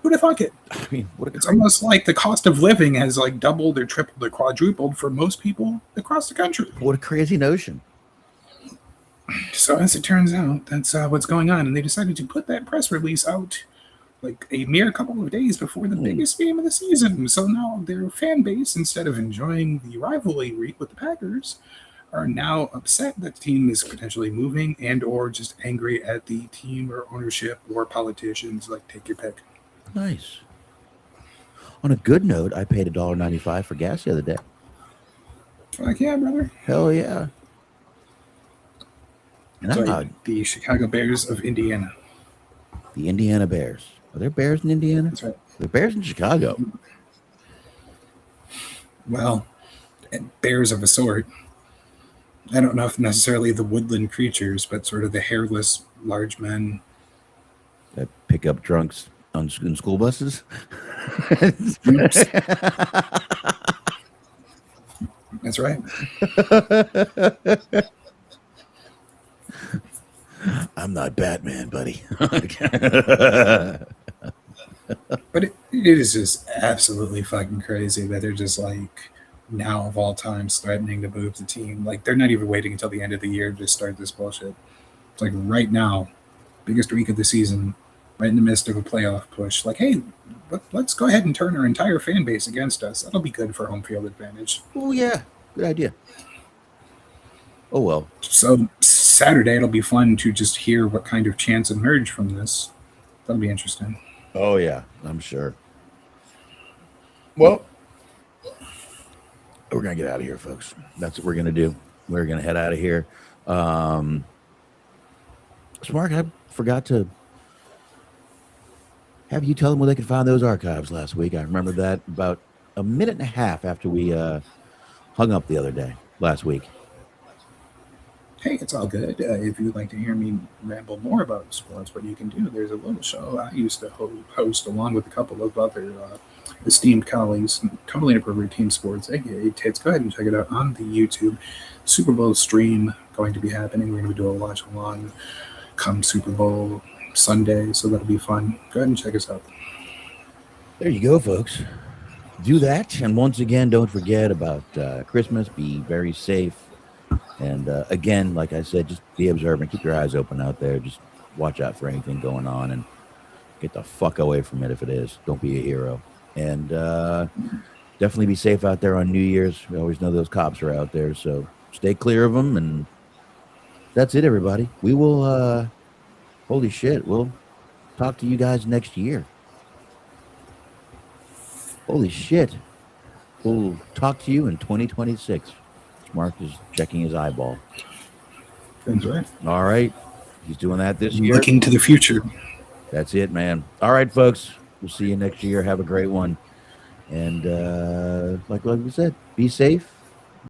Who'd have thunk it? I mean, it's almost like the cost of living has doubled or tripled or quadrupled for most people across the country. What a crazy notion. So as it turns out, that's what's going on. And they decided to put that press release out a mere couple of days before the biggest game of the season. So now their fan base, instead of enjoying the rivalry with the Packers, are now upset that the team is potentially moving and or just angry at the team or ownership or politicians. Take your pick. Nice. On a good note, I paid $1.95 for gas the other day. Fuck yeah, brother. Hell yeah. And the Chicago Bears of Indiana. The Indiana Bears. Are there Bears in Indiana? That's right. There are Bears in Chicago. Well, bears of a sort. I don't know if necessarily the woodland creatures, but sort of the hairless large men that pick up drunks in school buses. That's right. I'm not Batman, buddy. But it is just absolutely fucking crazy that they're just now of all times threatening to move the team. They're not even waiting until the end of the year to start this bullshit. It's right now, biggest week of the season, right in the midst of a playoff push. Hey, let's go ahead and turn our entire fan base against us. That'll be good for home field advantage. Oh yeah, good idea. Oh well. So Saturday it'll be fun to just hear what kind of chants emerge from this. That'll be interesting. Oh yeah, I'm sure. Well, we're gonna get out of here, folks. That's what we're gonna do. We're gonna head out of here. Smark, I forgot to have you tell them where they can find those archives last week. I remember that about a minute and a half after we hung up the other day, last week. Hey, it's all good. If you'd like to hear me ramble more about sports, what you can do, there's a little show I used to host along with a couple of other esteemed colleagues, totally inappropriate team sports, aka Tits. Go ahead and check it out on the YouTube. Super Bowl stream going to be happening. We're going to be doing a watch along come Super Bowl Sunday, so that'll be fun. Go ahead and check us out. There you go, folks. Do that. And once again, don't forget about Christmas. Be very safe. And again, like I said, just be observant. Keep your eyes open out there. Just watch out for anything going on and get the fuck away from it if it is. Don't be a hero. And definitely be safe out there on New Year's. We always know those cops are out there, so stay clear of them. And that's it, everybody. We will, holy shit, we'll talk to you guys next year. Holy shit. We'll talk to you in 2026. Mark is checking his eyeball. That's right. All right. He's doing that this year. Looking to the future. That's it, man. All right, folks. We'll see you next year. Have a great one. And like we said, be safe.